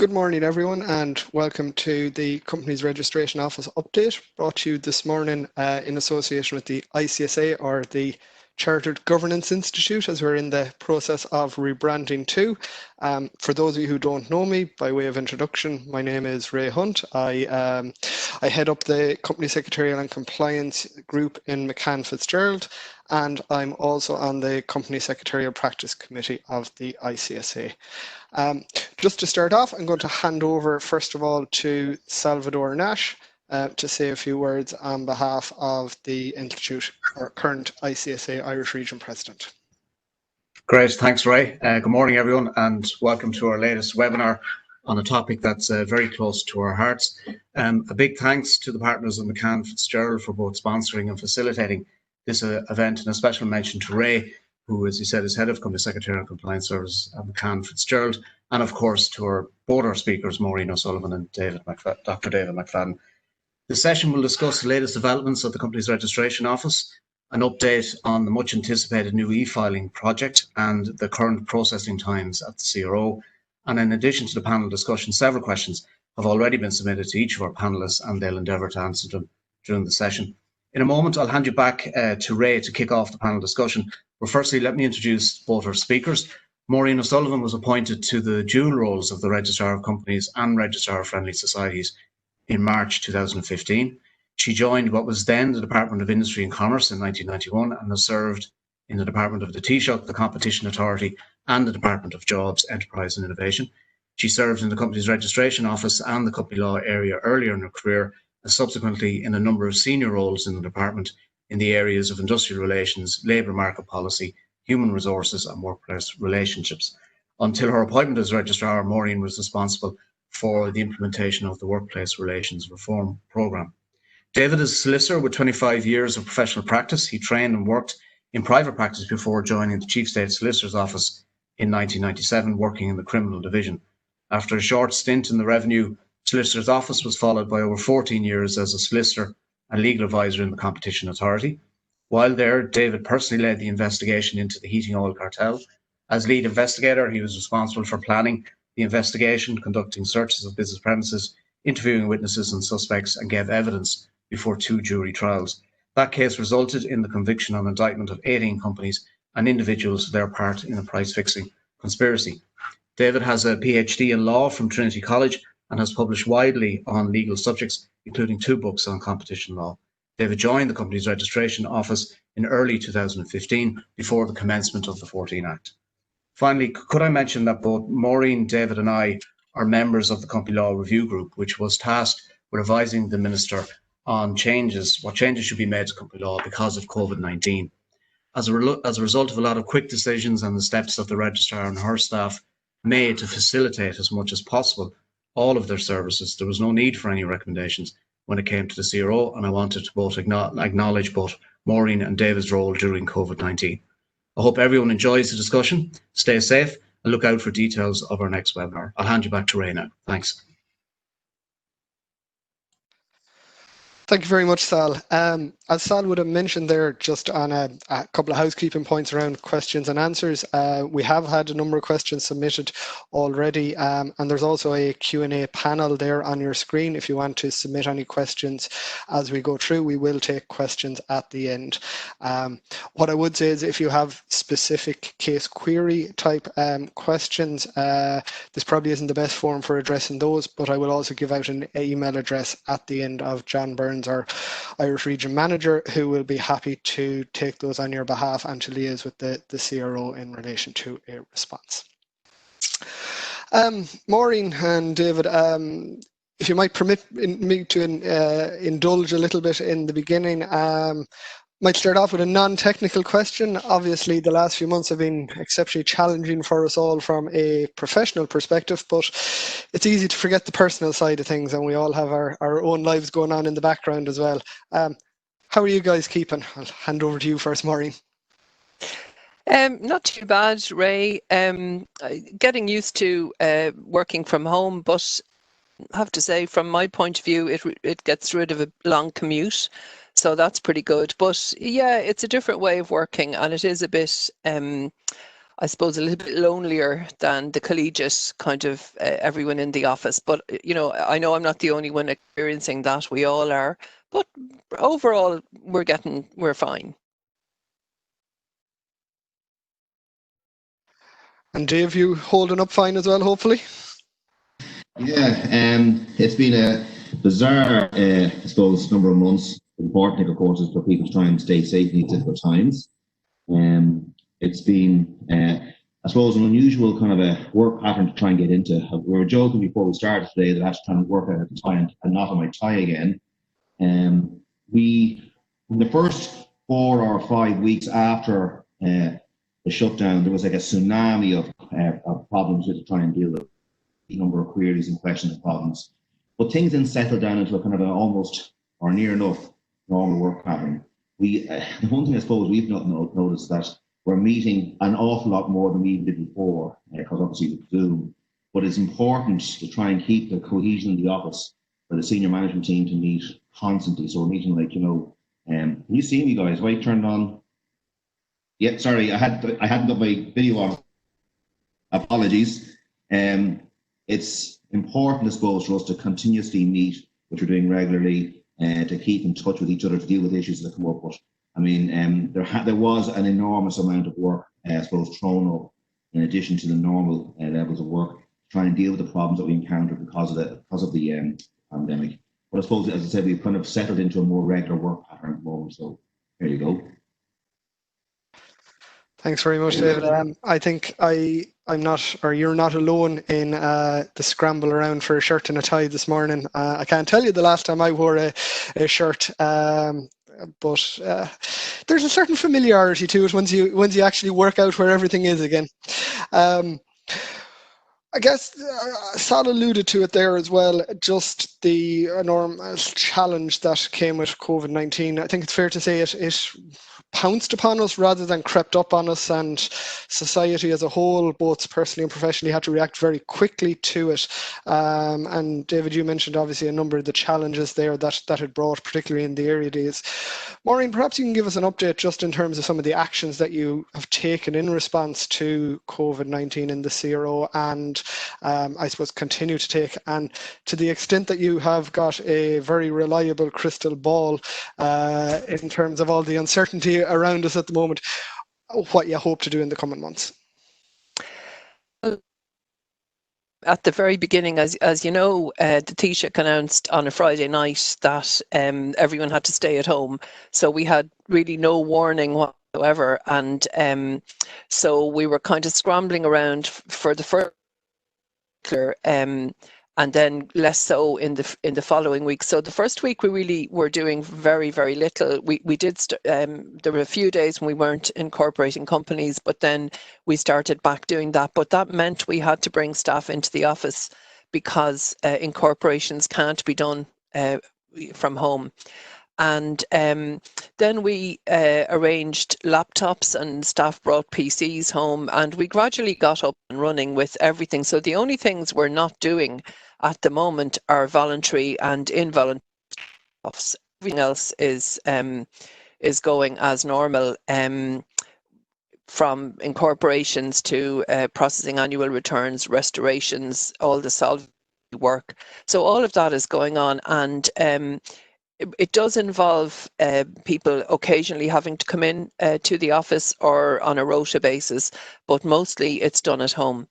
Good morning, everyone, and welcome to the Companies Registration Office update brought to you this morning in association with the ICSA, or the Chartered Governance Institute, as we're in the process of rebranding too. For those of you who don't know me, by way of introduction, my name is Ray Hunt. I head up the Company Secretarial and Compliance group in McCann FizGerald, and I'm also on the Company Secretarial Practice Committee of the ICSA. Just to start off, I'm going to hand over first of all to Salvador Nash to say a few words on behalf of the Institute, or current ICSA Irish Region President. Great, thanks Ray. Good morning everyone, and welcome to our latest webinar on a topic that's very close to our hearts. A big thanks to the partners of McCann FizGerald for both sponsoring and facilitating this event, and a special mention to Ray, who, as he said, is Head of Company Secretarial and Compliance Service at McCann FizGerald, and of course to both our speakers, Maureen O'Sullivan and Dr. David McFadden. The session will discuss the latest developments of the Company's Registration Office, an update on the much anticipated new e-filing project and the current processing times at the CRO. And in addition to the panel discussion, several questions have already been submitted to each of our panellists, and they'll endeavour to answer them during the session. In a moment, I'll hand you back to Ray to kick off the panel discussion. But firstly, let me introduce both our speakers. Maureen O'Sullivan was appointed to the dual roles of the Registrar of Companies and Registrar of Friendly Societies in March 2015. She joined what was then the Department of Industry and Commerce in 1991 and has served in the Department of the Taoiseach, the Competition Authority, and the Department of Jobs, Enterprise and Innovation. She served in the Company's Registration Office and the Company Law area earlier in her career, and subsequently in a number of senior roles in the department in the areas of industrial relations, labour market policy, human resources and workplace relationships. Until her appointment as Registrar, Maureen was responsible for the implementation of the Workplace Relations Reform Programme. David is a solicitor with 25 years of professional practice. He trained and worked in private practice before joining the Chief State Solicitor's Office in 1997, working in the Criminal Division. After a short stint in the Revenue Solicitor's Office was followed by over 14 years as a solicitor and legal advisor in the Competition Authority. While there, David personally led the investigation into the heating oil cartel. As lead investigator, he was responsible for planning the investigation, conducting searches of business premises, interviewing witnesses and suspects, and gave evidence before 2 jury trials. That case resulted in the conviction on indictment of 18 companies and individuals for their part in a price-fixing conspiracy. David has a PhD in law from Trinity College and has published widely on legal subjects, including 2 books on competition law. David joined the Company's Registration Office in early 2015, before the commencement of the 14 Act. Finally, could I mention that both Maureen, David and I are members of the Company Law Review Group, which was tasked with advising the Minister on what changes should be made to company law because of COVID-19. As a result of a lot of quick decisions and the steps that the Registrar and her staff made to facilitate as much as possible all of their services, there was no need for any recommendations when it came to the CRO, and I wanted to both acknowledge both Maureen and David's role during COVID-19. I hope everyone enjoys the discussion, stay safe, and look out for details of our next webinar. I'll hand you back to Ray now. Thanks. Thank you very much, Sal. As Sal would have mentioned there, just on a couple of housekeeping points around questions and answers, we have had a number of questions submitted already, and there's also a Q&A panel there on your screen. If you want to submit any questions as we go through, we will take questions at the end. What I would say is, if you have specific case query type questions, this probably isn't the best forum for addressing those, but I will also give out an email address at the end of John Byrne, our Irish Region Manager, who will be happy to take those on your behalf and to liaise with the CRO in relation to a response. Maureen and David, if you might permit me to indulge a little bit in the beginning, might start off with a non-technical question. Obviously, the last few months have been exceptionally challenging for us all from a professional perspective, but it's easy to forget the personal side of things, and we all have our own lives going on in the background as well. How are you guys keeping? I'll hand over to you first, Maureen. Not too bad, Ray. Getting used to working from home, but I have to say, from my point of view, it gets rid of a long commute. So that's pretty good. But yeah, it's a different way of working, and it is a bit I suppose, a little bit lonelier than the collegiate kind of everyone in the office. But, I know I'm not the only one experiencing that. We all are. But overall, we're fine. And Dave, you holding up fine as well, hopefully? Yeah, it's been a bizarre, I suppose, number of months. The important thing, of course, is for people to try and stay safe in these difficult times. It's been, I suppose, an unusual kind of a work pattern to try and get into. We were joking before we started today that I had to try and work out a tie and knot on my tie again. In the first 4 or 5 weeks after the shutdown, there was like a tsunami of problems with trying to deal with a number of queries and questions and problems. But things then settled down into a kind of an almost or near enough normal work pattern. The one thing I suppose we've not noticed that we're meeting an awful lot more than we even did before, because obviously with Zoom. But it's important to try and keep the cohesion in the office for the senior management team to meet constantly. So we're meeting can you see me, guys? Wait, turned on. Yeah, sorry, I hadn't got my video on. Apologies. It's important, I suppose, for us to continuously meet, which we're doing regularly, to keep in touch with each other, to deal with issues that come up. But I mean, there was an enormous amount of work, I suppose, thrown up in addition to the normal levels of work, to try and deal with the problems that we encountered because of the pandemic. But I suppose, as I said, we've kind of settled into a more regular work pattern at the moment. So there you go. Thanks very much, David. I think I'm not, or you're not alone in the scramble around for a shirt and a tie this morning. I can't tell you the last time I wore a shirt, but there's a certain familiarity to it once you actually work out where everything is again. I guess Sal alluded to it there as well, just the enormous challenge that came with COVID-19. I think it's fair to say it pounced upon us rather than crept up on us, and society as a whole, both personally and professionally, had to react very quickly to it. And David, you mentioned obviously a number of the challenges there that it brought, particularly in the early days. Maureen, perhaps you can give us an update just in terms of some of the actions that you have taken in response to COVID-19 in the CRO, and I suppose continue to take, and to the extent that you have got a very reliable crystal ball in terms of all the uncertainty around us at the moment, what you hope to do in the coming months. At the very beginning, as you know, the Taoiseach announced on a Friday night that everyone had to stay at home. So we had really no warning whatsoever. And so we were kind of scrambling around for the first and then less so in the following week. So the first week we really were doing very, very little. We did there were a few days when we weren't incorporating companies, but then we started back doing that. But that meant we had to bring staff into the office because incorporations can't be done from home. And then we arranged laptops, and staff brought PCs home, and we gradually got up and running with everything. So the only things we're not doing at the moment are voluntary and involuntary offs. Everything else is going as normal, from incorporations to processing annual returns, restorations, all the solvency work. So all of that is going on, and it does involve people occasionally having to come in to the office or on a rota basis, but mostly it's done at home.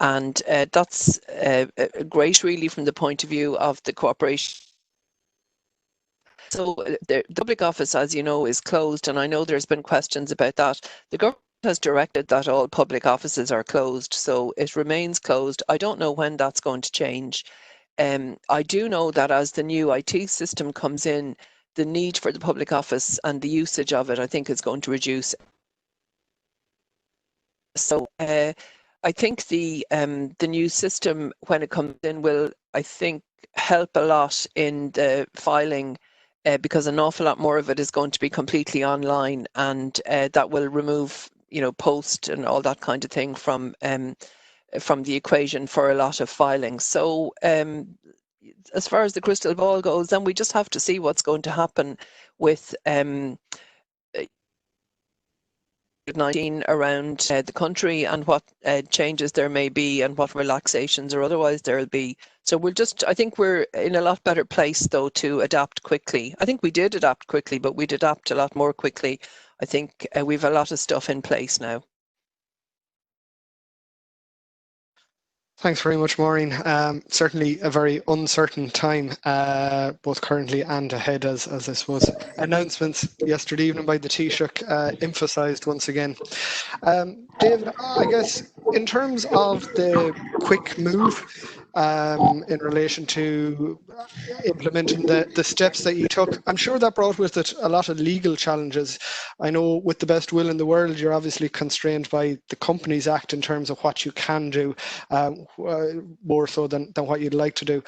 And that's great, really, from the point of view of the cooperation. So the public office, as you know, is closed, and I know there's been questions about that. The government has directed that all public offices are closed, so it remains closed. I don't know when that's going to change. I do know that as the new IT system comes in, the need for the public office and the usage of it, I think, is going to reduce. So I think the new system, when it comes in, will, I think, help a lot in the filing, because an awful lot more of it is going to be completely online, and that will remove, post and all that kind of thing from the equation for a lot of filing. So as far as the crystal ball goes, then we just have to see what's going to happen with COVID-19 around the country and what changes there may be and what relaxations or otherwise there will be. So I think we're in a lot better place though to adapt quickly. I think we did adapt quickly, but we'd adapt a lot more quickly. I think we've a lot of stuff in place now. Thanks very much, Maureen. Certainly a very uncertain time, both currently and ahead, as I suppose announcements yesterday evening by the Taoiseach emphasised once again. David, I guess in terms of the quick move in relation to implementing the steps that you took, I'm sure that brought with it a lot of legal challenges. I know with the best will in the world, you're obviously constrained by the Companies Act in terms of what you can do, more so than what you'd like to do.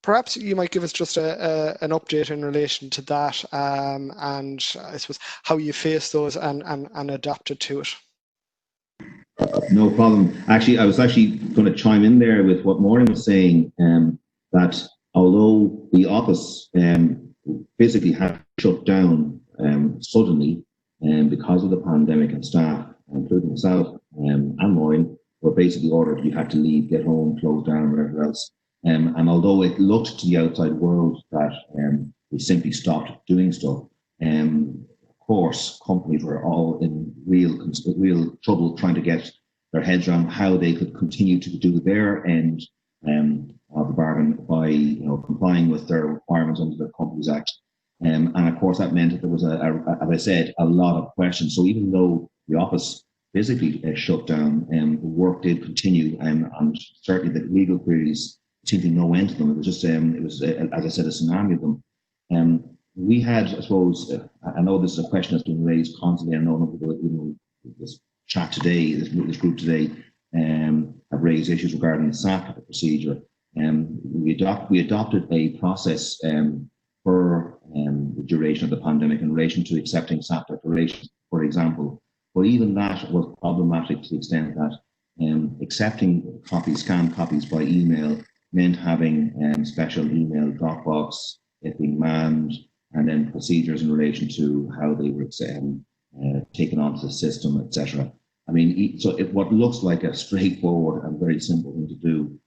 Perhaps you might give us just an update in relation to that, and I suppose how you face those and adapted to it. No problem. Actually, I was going to chime in there with what Maureen was saying, that although the office physically had to shut down suddenly because of the pandemic, and staff, including myself and Maureen, were basically ordered you had to leave, get home, close down, whatever else. And although it looked to the outside world that we simply stopped doing stuff, of course, companies were all in real trouble trying to get their heads around how they could continue to do their end of the bargain by complying with their requirements under the Companies Act. And of course, that meant that there was, as I said, a lot of questions. So even though the office physically shut down, the work did continue, and certainly the legal queries seemed to no end to them. It was just, as I said, a tsunami of them. We had, I suppose, I know this is a question that's been raised constantly. I know people, this chat today, this group today, have raised issues regarding the SAP procedure. We adopted a process for the duration of the pandemic in relation to accepting SAP declarations, for example. But even that was problematic to the extent that accepting copies, scanned copies by email, meant having special email Dropbox, it being manned, and then procedures in relation to how they were taken onto the system, etc. I mean, so what looks like a straightforward and very simple thing to do,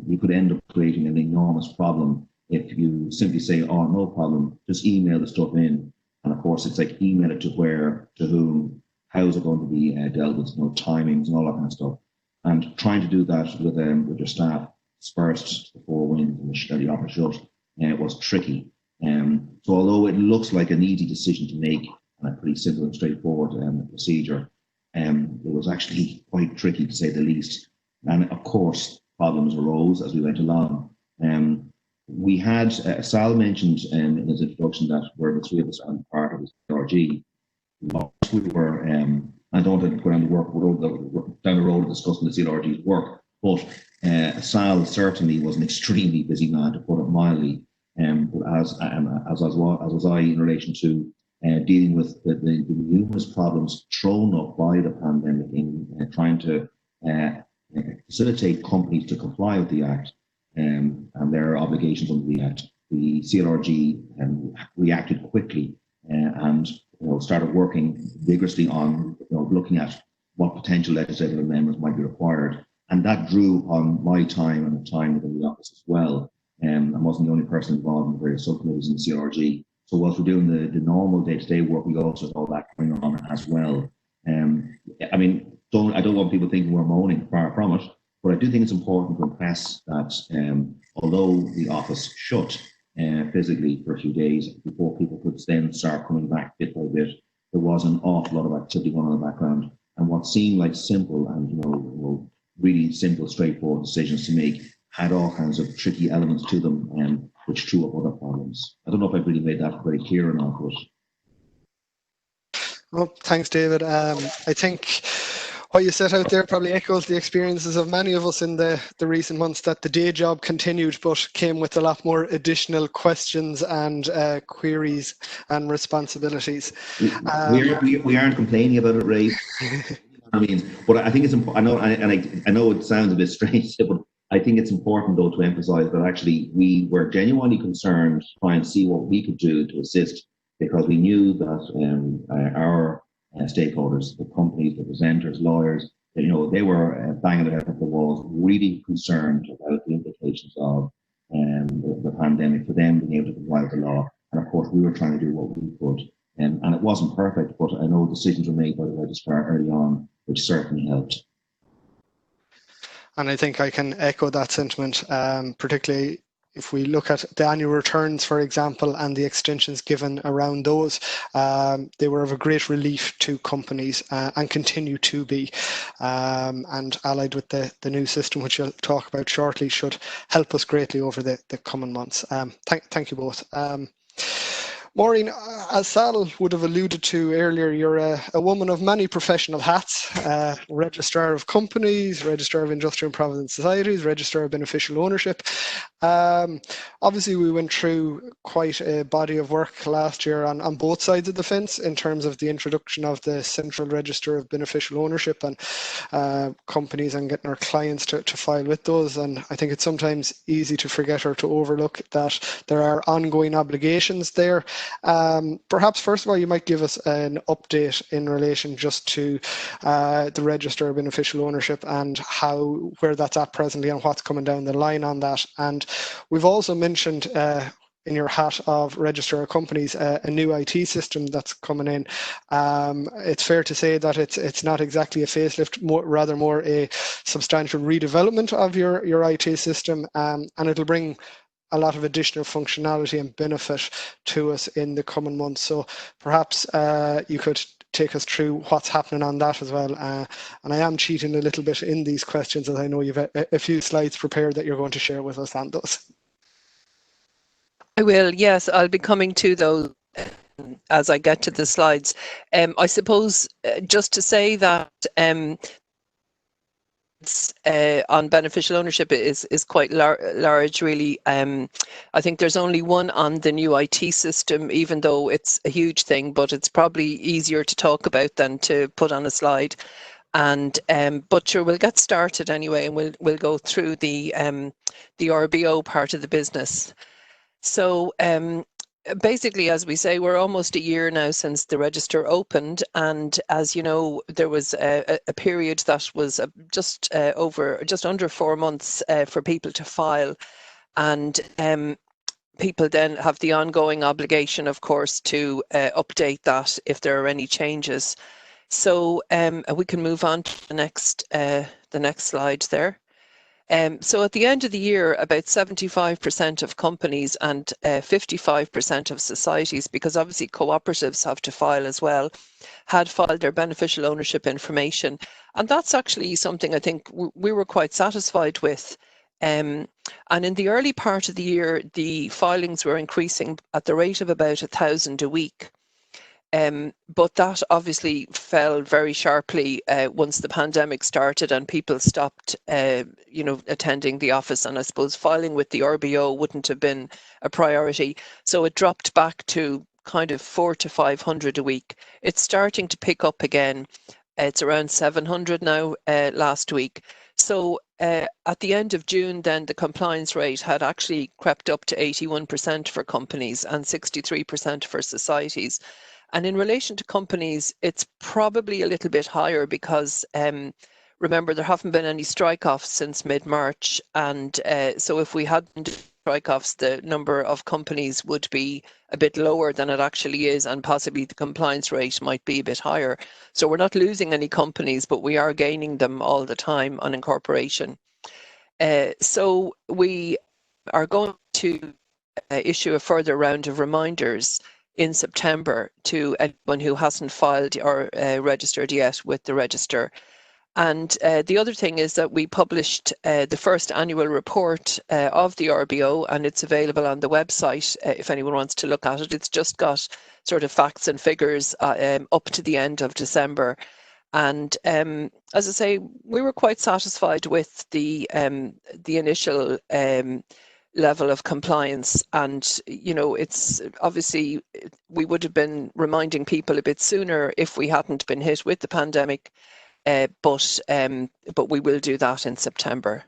you could end up creating an enormous problem if you simply say, oh, no problem, just email the stuff in. And of course, it's like email it to where, to whom, how is it going to be dealt with, timings and all that kind of stuff. And trying to do that with your staff dispersed before winds and the office shut, it was tricky. So although it looks like an easy decision to make and a pretty simple and straightforward procedure, it was actually quite tricky to say the least. And of course, problems arose as we went along. We had, Sal mentioned in his introduction that where the three of us are part of the CRG. We were, I don't want to go down the road of discussing the CRG's work, but Sal certainly was an extremely busy man, to put it mildly. As was I in relation to dealing with the numerous problems thrown up by the pandemic in trying to facilitate companies to comply with the Act and their obligations under the Act. The CRG reacted quickly and started working vigorously on looking at what potential legislative amendments might be required, and that drew on my time and the time within the office as well. I wasn't the only person involved in the various subcommittees in the CRG. So whilst we're doing the normal day-to-day work, we also have all that going on as well. I mean, I don't want people thinking we're moaning, far from it, but I do think it's important to impress that although the office shut physically for a few days before people could then start coming back bit by bit, there was an awful lot of activity going on in the background. And what seemed like simple and really simple, straightforward decisions to make had all kinds of tricky elements to them, which threw up other problems. I don't know if I've really made that very clear or not, but... Well, thanks, David. I think what you set out there probably echoes the experiences of many of us in the recent months, that the day job continued but came with a lot more additional questions and queries and responsibilities. We aren't complaining about it, Ray. I mean, but I think it's important. I know it sounds a bit strange, but I think it's important, though, to emphasise that actually we were genuinely concerned to try and see what we could do to assist, because we knew that our stakeholders, the companies, the presenters, lawyers. You know, they were banging their head up the walls, really concerned about the implications of the pandemic for them being able to comply with the law. And of course, we were trying to do what we could. And it wasn't perfect, but I know decisions were made by the registrar early on, which certainly helped. And I think I can echo that sentiment, particularly if we look at the annual returns, for example, and the extensions given around those, they were of a great relief to companies and continue to be. And allied with the new system, which you'll talk about shortly, should help us greatly over the coming months. Thank you both. Maureen, as Sal would have alluded to earlier, you're a woman of many professional hats, Registrar of Companies, Registrar of Industrial and Provident Societies, Registrar of Beneficial Ownership. Obviously, we went through quite a body of work last year on both sides of the fence in terms of the introduction of the Central Register of Beneficial Ownership and companies and getting our clients to file with those. And I think it's sometimes easy to forget or to overlook that there are ongoing obligations there. Perhaps first of all, you might give us an update in relation just to the Register of Beneficial Ownership and where that's at presently and what's coming down the line on that. And we've also mentioned in your hat of Registrar of Companies, a new IT system that's coming in. It's fair to say that it's not exactly a facelift, rather more a substantial redevelopment of your IT system, and it'll bring a lot of additional functionality and benefit to us in the coming months. So perhaps you could take us through what's happening on that as well. And I am cheating a little bit in these questions, as I know you've a few slides prepared that you're going to share with us on those. I will, yes, I'll be coming to those as I get to the slides. I suppose just to say that on beneficial ownership is quite large, really. I think there's only one on the new IT system, even though it's a huge thing, but it's probably easier to talk about than to put on a slide. And but sure, we'll get started anyway, and we'll go through the RBO part of the business. So basically, as we say, we're almost a year now since the register opened, and as you know, there was a period that was just under 4 months for people to file, and people then have the ongoing obligation, of course, to update that if there are any changes. So we can move on to the next slide there. So at the end of the year, about 75% of companies and 55% of societies, because obviously cooperatives have to file as well, had filed their beneficial ownership information. And that's actually something I think we were quite satisfied with. And in the early part of the year, the filings were increasing at the rate of about 1,000 a week. But that obviously fell very sharply once the pandemic started and people stopped, attending the office. And I suppose filing with the RBO wouldn't have been a priority. So it dropped back to kind of 400 to 500 a week. It's starting to pick up again. It's around 700 now last week. So at the end of June, then the compliance rate had actually crept up to 81% for companies and 63% for societies. And in relation to companies, it's probably a little bit higher because remember, there haven't been any strike-offs since mid-March. And so if we hadn't strike-offs, the number of companies would be a bit lower than it actually is, and possibly the compliance rate might be a bit higher. So we're not losing any companies, but we are gaining them all the time on incorporation. So we are going to issue a further round of reminders in September to anyone who hasn't filed or registered yet with the register. And the other thing is that we published the first annual report of the RBO, and it's available on the website if anyone wants to look at it. It's just got sort of facts and figures up to the end of December. And as I say, we were quite satisfied with the initial level of compliance. And it's obviously, we would have been reminding people a bit sooner if we hadn't been hit with the pandemic, but we will do that in September.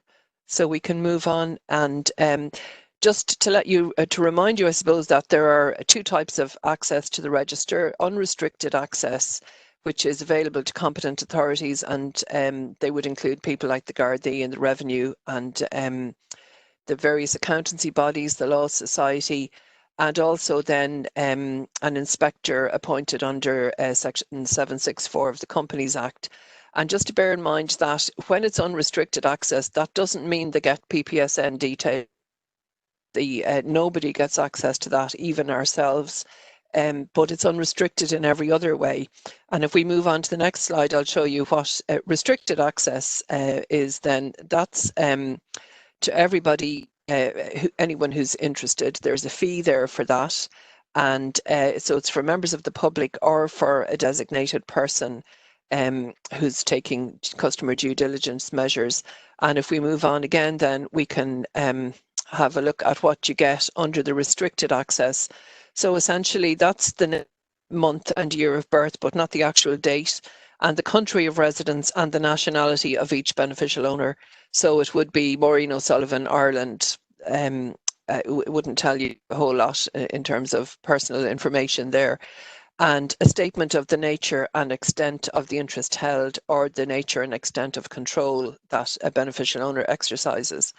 So we can move on. And just to remind you, I suppose, that there are two types of access to the register: unrestricted access, which is available to competent authorities, and they would include people like the Gardaí and the Revenue and the various accountancy bodies, the Law Society, and also then an inspector appointed under Section 764 of the Companies Act. And just to bear in mind that when it's unrestricted access, that doesn't mean they get PPSN details. Nobody gets access to that, even ourselves. But it's unrestricted in every other way. And if we move on to the next slide, I'll show you what restricted access is then. That's to everybody, anyone who's interested. There's a fee there for that. And so it's for members of the public or for a designated person who's taking customer due diligence measures. And if we move on again, then we can have a look at what you get under the restricted access. So essentially that's the month and year of birth, but not the actual date, and the country of residence and the nationality of each beneficial owner. So it would be Maureen O'Sullivan, Ireland. It wouldn't tell you a whole lot in terms of personal information there. And a statement of the nature and extent of the interest held, or the nature and extent of control that a beneficial owner exercises.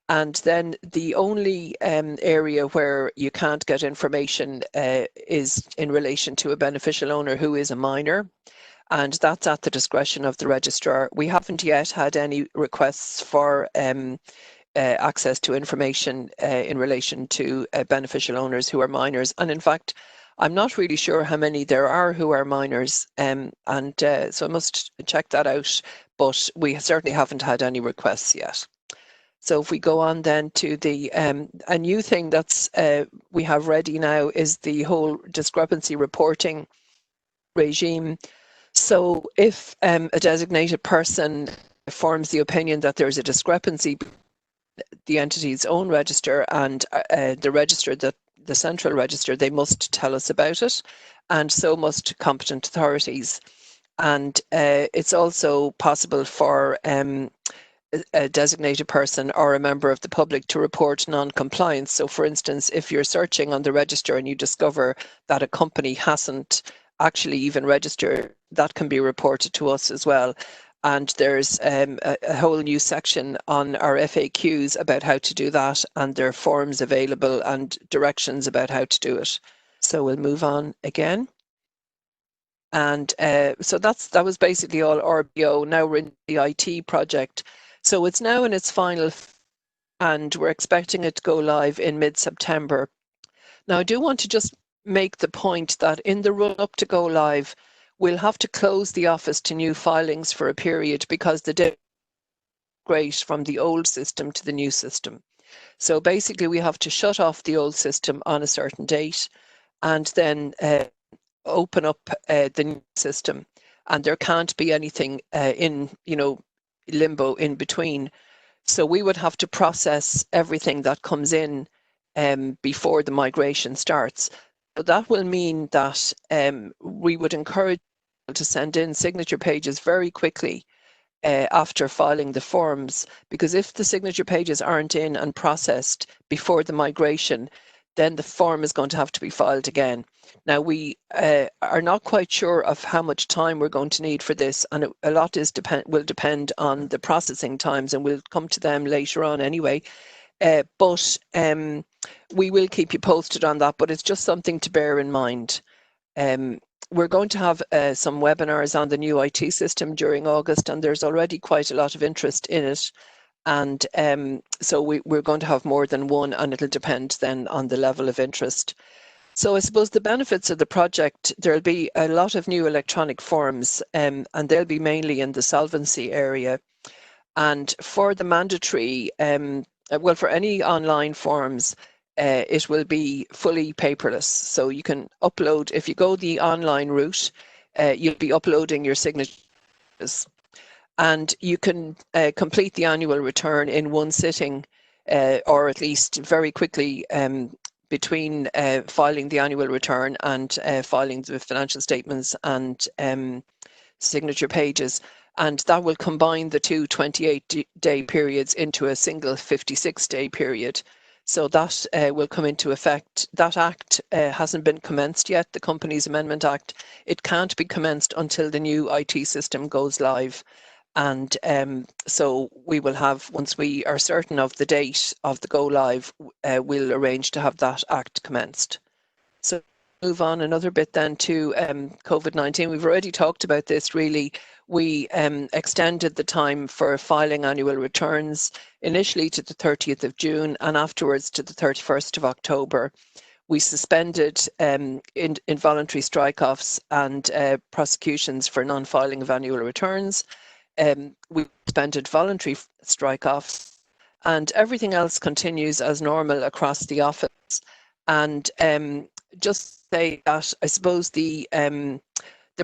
And then the only area where you can't get information is in relation to a beneficial owner who is a minor, and that's at the discretion of the registrar. We haven't yet had any requests for access to information in relation to beneficial owners who are minors. And in fact, I'm not really sure how many there are who are minors, so I must check that out, but we certainly haven't had any requests yet. So if we go on then to the, a new thing that's we have ready now is the whole discrepancy reporting regime. So if a designated person forms the opinion that there's a discrepancy between the entity's own register and the register, that the central register, they must tell us about it, and so must competent authorities. And it's also possible for a designated person or a member of the public to report non-compliance. So for instance, if you're searching on the register and you discover that a company hasn't actually even registered, that can be reported to us as well. And there's a whole new section on our FAQs about how to do that, and there are forms available and directions about how to do it. So we'll move on again. And so that was basically all RBO. Now we're in the IT project. So it's now in its final, and we're expecting it to go live in mid-September. Now I do want to just make the point that in the run-up to go live, we'll have to close the office to new filings for a period because the data migrate from the old system to the new system. So basically we have to shut off the old system on a certain date and then open up the new system, and there can't be anything in limbo in between. So we would have to process everything that comes in before the migration starts. So that will mean that we would encourage people to send in signature pages very quickly after filing the forms, because if the signature pages aren't in and processed before the migration, then the form is going to have to be filed again. Now we are not quite sure of how much time we're going to need for this, and a lot will depend on the processing times, and we'll come to them later on anyway. But we will keep you posted on that, but it's just something to bear in mind. We're going to have some webinars on the new IT system during August, and there's already quite a lot of interest in it. And so we're going to have more than one, and it'll depend then on the level of interest. So I suppose the benefits of the project, there'll be a lot of new electronic forms, and they'll be mainly in the solvency area. And for the mandatory, well, for any online forms, it will be fully paperless. So you can upload, if you go the online route, you'll be uploading your signatures. And you can complete the annual return in one sitting, or at least very quickly between filing the annual return and filing the financial statements and signature pages. And that will combine the two 28-day periods into a single 56-day period. So that will come into effect. That act hasn't been commenced yet, the Companies Amendment Act. It can't be commenced until the new IT system goes live. And so we will have, once we are certain of the date of the go live, we'll arrange to have that act commenced. So move on another bit then to COVID-19. We've already talked about this really. We extended the time for filing annual returns initially to the 30th of June and afterwards to the 31st of October. We suspended involuntary strike-offs and prosecutions for non-filing of annual returns. We suspended voluntary strike-offs, and everything else continues as normal across the office. And just say that I suppose the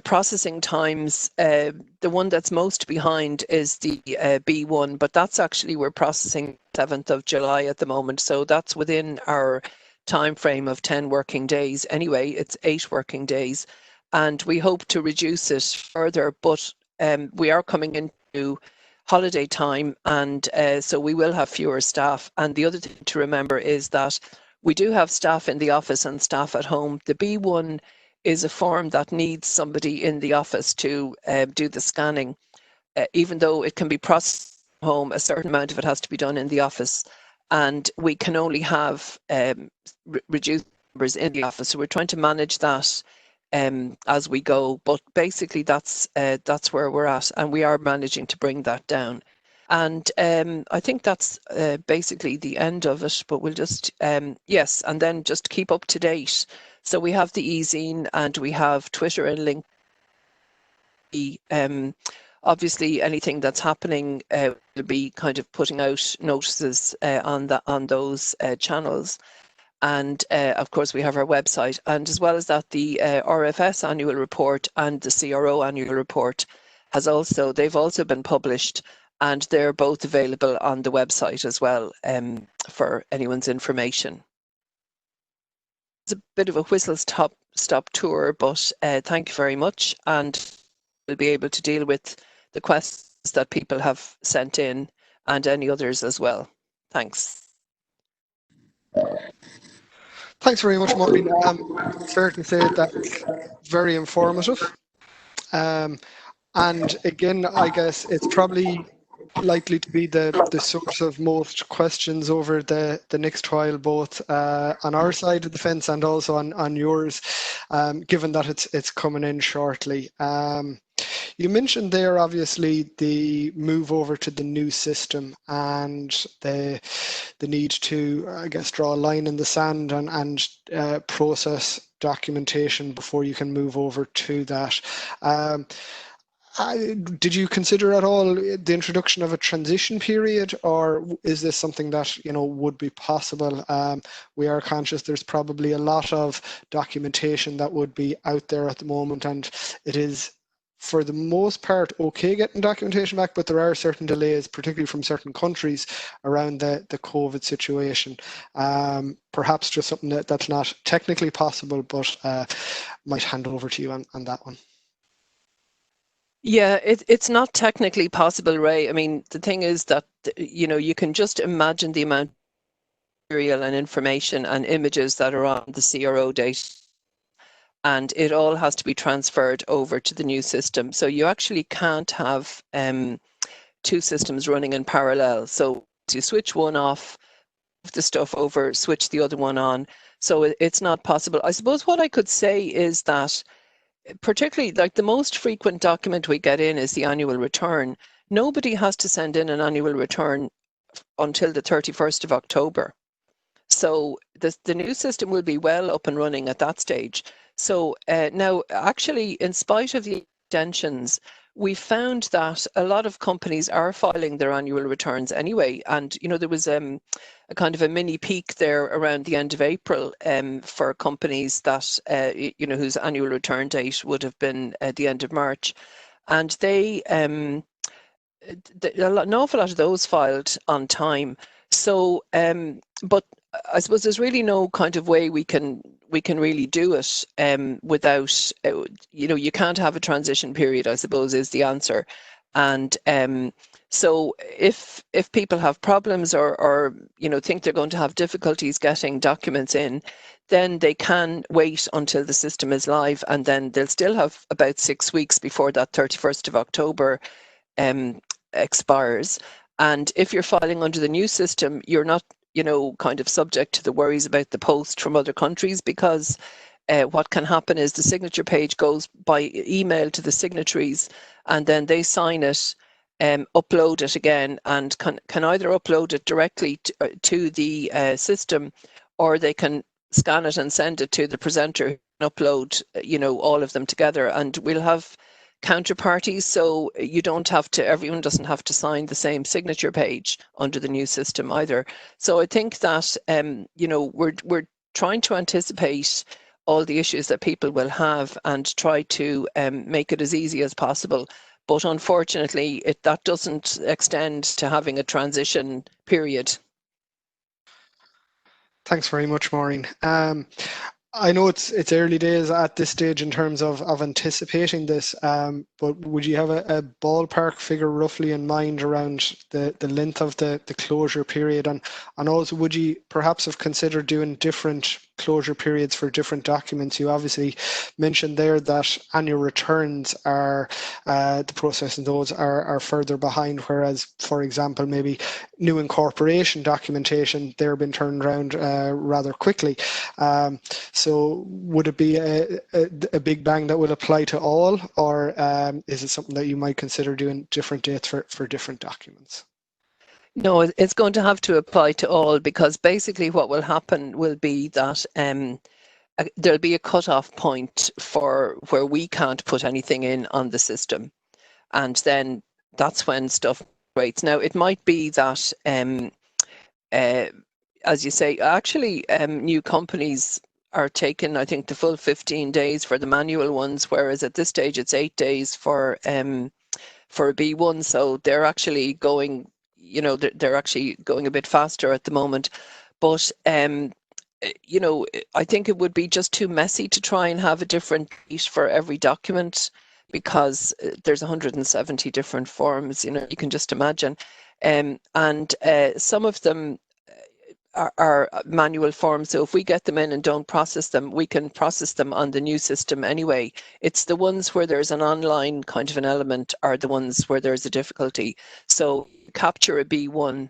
processing times, the one that's most behind is the B1, but that's actually, we're processing 7th of July at the moment, so that's within our time frame of 10 working days. Anyway, it's 8 working days, and we hope to reduce it further, but we are coming into holiday time, and so we will have fewer staff. And the other thing to remember is that we do have staff in the office and staff at home. The B1 is a form that needs somebody in the office to do the scanning. Even though it can be processed at home, a certain amount of it has to be done in the office, and we can only have reduced numbers in the office. So we're trying to manage that as we go. But basically, that's where we're at, and we are managing to bring that down. And I think that's basically the end of it, but we'll just, yes, and then just keep up to date. So we have the e-zine and we have Twitter and LinkedIn. Obviously, anything that's happening will be kind of putting out notices on those channels. And of course, we have our website. And as well as that, the RFS annual report and the CRO annual report they've also been published, and they're both available on the website as well for anyone's information. It's a bit of a whistle-stop tour, but thank you very much, and we'll be able to deal with the questions that people have sent in and any others as well. Thanks. Thanks very much, Maureen. Fair to say that's very informative. And again, I guess it's probably likely to be the source of most questions over the next trial, both on our side of the fence and also on yours, given that it's coming in shortly. You mentioned there, obviously, the move over to the new system and the need to, I guess, draw a line in the sand and process documentation before you can move over to that. Did you consider at all the introduction of a transition period, or is this something that would be possible? We are conscious there's probably a lot of documentation that would be out there at the moment, and it is, for the most part, okay getting documentation back, but there are certain delays, particularly from certain countries, around the COVID situation. Perhaps just something that's not technically possible, but might hand over to you on that one. Yeah, it's not technically possible, Ray. I mean, the thing is that, you can just imagine the amount of material and information and images that are on the CRO data, and it all has to be transferred over to the new system. So you actually can't have two systems running in parallel. So you switch one off, move the stuff over, switch the other one on. So it's not possible. I suppose what I could say is that, particularly, like, the most frequent document we get in is the annual return. Nobody has to send in an annual return until the 31st of October. So the new system will be well up and running at that stage. So now, actually, in spite of the extensions, we found that a lot of companies are filing their annual returns anyway. And, there was a kind of a mini peak there around the end of April for companies that, whose annual return date would have been at the end of March. And an awful lot of those filed on time. So, but I suppose there's really no kind of way we can really do it without, you can't have a transition period, I suppose, is the answer. And So if people have problems or think they're going to have difficulties getting documents in, then they can wait until the system is live, and then they'll still have about 6 weeks before that 31st of October expires. And if you're filing under the new system, you're not, kind of subject to the worries about the post from other countries, because what can happen is the signature page goes by email to the signatories, and then they sign it, upload it again, and can either upload it directly to the system, or they can scan it and send it to the presenter, upload all of them together, and we'll have counterparties, so everyone doesn't have to sign the same signature page under the new system either. So I think that we're trying to anticipate all the issues that people will have and try to make it as easy as possible. But unfortunately, that doesn't extend to having a transition period. Thanks very much, Maureen. I know it's early days at this stage in terms of anticipating this, but would you have a ballpark figure roughly in mind around the length of the closure period? And also, would you perhaps have considered doing different closure periods for different documents? You obviously mentioned there that annual returns are, the process of those are further behind, whereas, for example, maybe new incorporation documentation, they're been turned around rather quickly. So would it be a big bang that would apply to all, or is it something that you might consider doing different dates for different documents? No, it's going to have to apply to all, because basically what will happen will be that there'll be a cut-off point for where we can't put anything in on the system, and then that's when stuff rates. Now, it might be that, as you say, actually new companies are taking, I think, the full 15 days for the manual ones, whereas at this stage it's 8 days for a B1. So they're actually going, they're actually going a bit faster at the moment. But I think it would be just too messy to try and have a different date for every document, because there's 170 different forms. You can just imagine, and some of them are manual forms. So if we get them in and don't process them, we can process them on the new system anyway. It's the ones where there's an online kind of an element are the ones where there's a difficulty. So capture a B1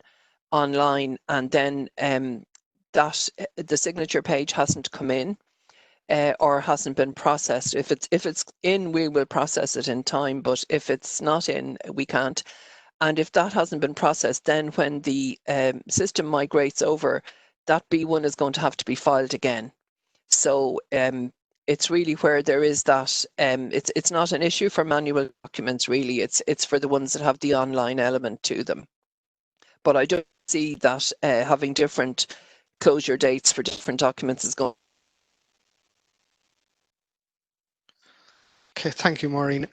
online, and then that the signature page hasn't come in or hasn't been processed. If it's in, we will process it in time, but if it's not in, we can't. And if that hasn't been processed, then when the system migrates over, that B1 is going to have to be filed again. So it's really where there is that, it's not an issue for manual documents, really. It's for the ones that have the online element to them. But I don't see that having different closure dates for different documents is going. Okay, thank you, Maureen.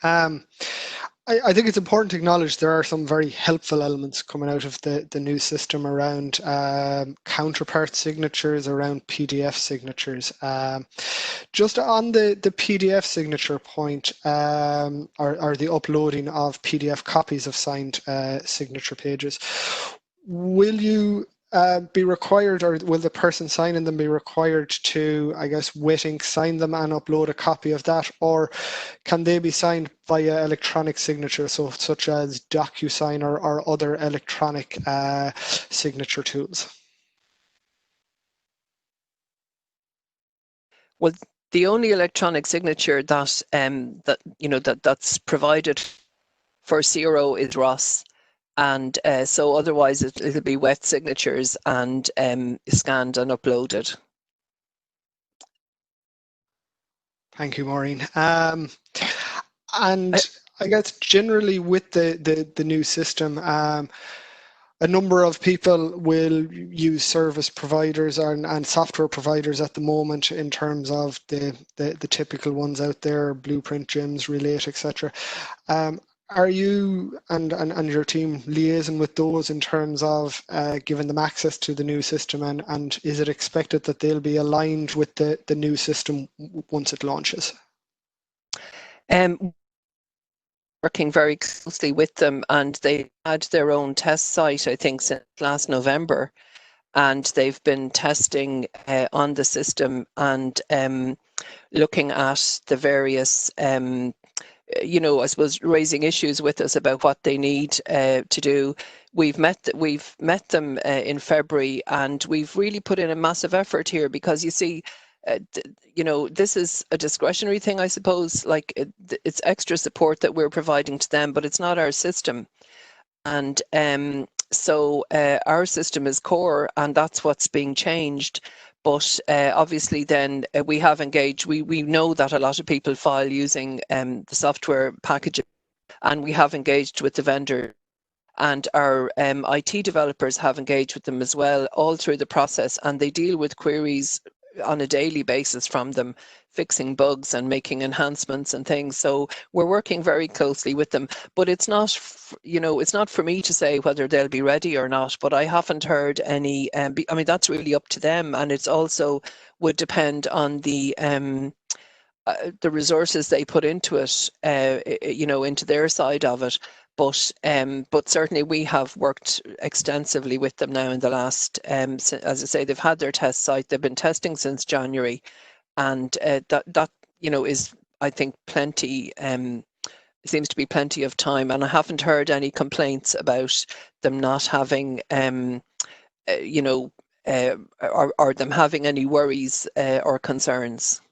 I think it's important to acknowledge there are some very helpful elements coming out of the new system around counterpart signatures, around PDF signatures. Just on the PDF signature point, or the uploading of PDF copies of signed signature pages, will you be required, or will the person signing them be required to, I guess, wet ink sign them and upload a copy of that, or can they be signed via electronic signature, so such as DocuSign or other electronic signature tools? Well, the only electronic signature that's provided for CRO is ROS. And so otherwise it'll be wet signatures and scanned and uploaded. Thank you, Maureen. And I guess generally with the new system, a number of people will use service providers and software providers at the moment, in terms of the typical ones out there: Blueprint, Gems, Relate, etc. Are you and your team liaising with those in terms of giving them access to the new system, and is it expected that they'll be aligned with the new system once it launches? working very closely with them, and they had their own test site, I think, since last November, and they've been testing on the system and looking at the various I suppose raising issues with us about what they need to do. We've met them in February, and we've really put in a massive effort here, because you see, this is a discretionary thing, I suppose. Like it's extra support that we're providing to them, but it's not our system. And so our system is core, and that's what's being changed. But obviously then we have engaged, we know that a lot of people file using the software packages, and we have engaged with the vendor, and our IT developers have engaged with them as well, all through the process, and they deal with queries on a daily basis from them, fixing bugs and making enhancements and things. So we're working very closely with them, but it's not, it's not for me to say whether they'll be ready or not, but I haven't heard any, I mean, that's really up to them, and it's also would depend on the resources they put into it, into their side of it. But certainly we have worked extensively with them now in the last, as I say, they've had their test site, they've been testing since January, and that is, I think, plenty, seems to be plenty of time, and I haven't heard any complaints about them not having, or them having any worries or concerns.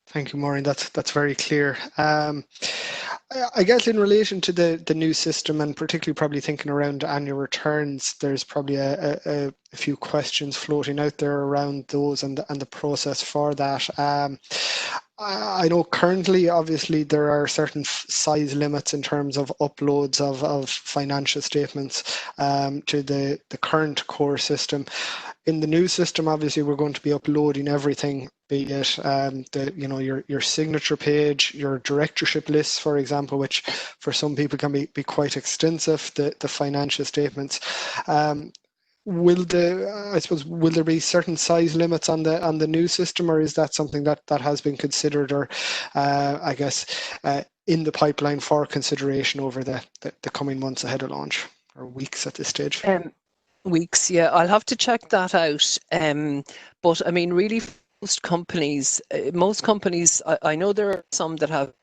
Thank you, Maureen. That's very clear. I guess in relation to the new system, and particularly probably thinking around annual returns, there's probably a few questions floating out there around those and the process for that. I know currently, obviously, there are certain size limits in terms of uploads of financial statements to the current core system. In the new system, obviously, we're going to be uploading everything, be it your signature page, your directorship lists, for example, which for some people can be quite extensive, the financial statements. Will there be certain size limits on the new system, or is that something that has been considered, or in the pipeline for consideration over the coming months ahead of launch, or weeks at this stage? Weeks, yeah, I'll have to check that out. But I mean, really, most companies, I know there are some that have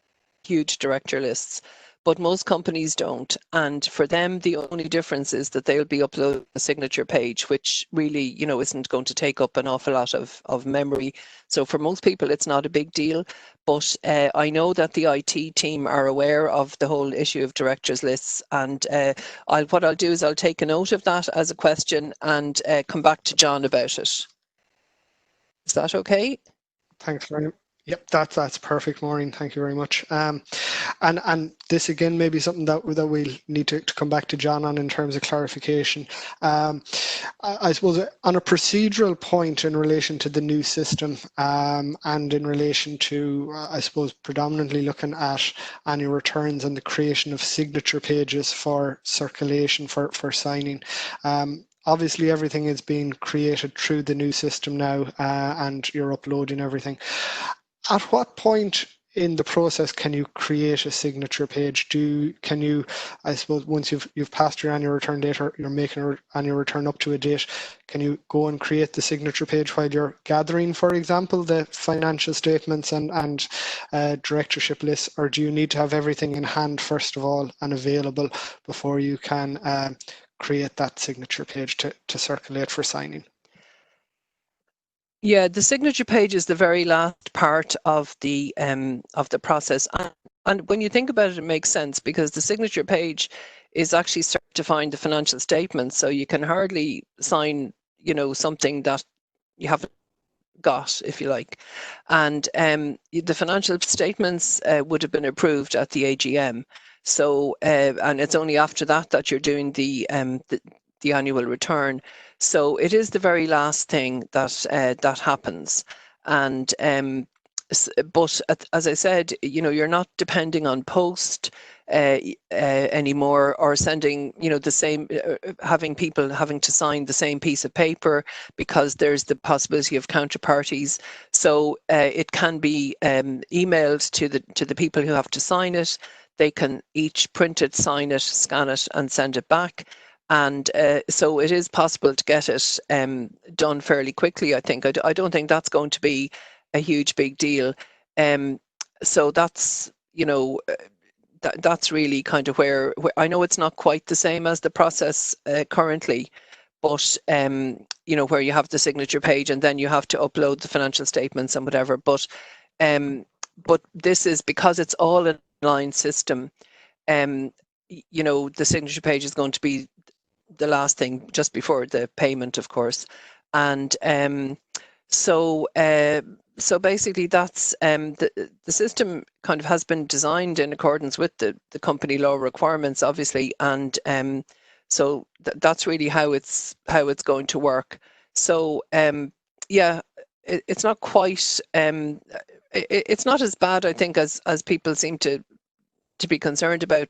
huge director lists, but most companies don't. And for them, the only difference is that they'll be uploading a signature page, which really, isn't going to take up an awful lot of memory. So for most people, it's not a big deal. But I know that the IT team are aware of the whole issue of directors lists. And what I'll do is I'll take a note of that as a question and come back to John about it. Is that okay? Thanks very much. Yep, that's perfect, Maureen. Thank you very much. And this again may be something that we'll need to come back to John on in terms of clarification. I suppose on a procedural point in relation to the new system, and in relation to I suppose predominantly looking at annual returns and the creation of signature pages for circulation for signing. Obviously, everything is being created through the new system now, and you're uploading everything. At what point in the process can you create a signature page? Can you, I suppose, once you've passed your annual return date, or you're making an annual return up to a date, can you go and create the signature page while you're gathering, for example, the financial statements and directorship lists, or do you need to have everything in hand first of all and available before you can create that signature page to circulate for signing? Yeah, the signature page is the very last part of the process, and when you think about it, it makes sense, because the signature page is actually certifying the financial statements, so you can hardly sign, something that you haven't got, if you like. And the financial statements would have been approved at the AGM. So and it's only after that you're doing the annual return. So it is the very last thing that that happens. And but as I said, you're not depending on post anymore, or sending, the same, having people having to sign the same piece of paper, because there's the possibility of counterparties. So it can be emailed to the people who have to sign it. They can each print it, sign it, scan it, and send it back. And so it is possible to get it done fairly quickly, I think. I don't think that's going to be a huge big deal. So that's, that's really kind of where I know it's not quite the same as the process currently, but where you have the signature page and then you have to upload the financial statements and whatever. But this is, because it's all an online system, the signature page is going to be the last thing just before the payment, of course. And so basically that's the system kind of has been designed in accordance with the company law requirements, obviously, and so that's really how it's going to work. So yeah, it's not quite it's not as bad, I think, as people seem to be concerned about,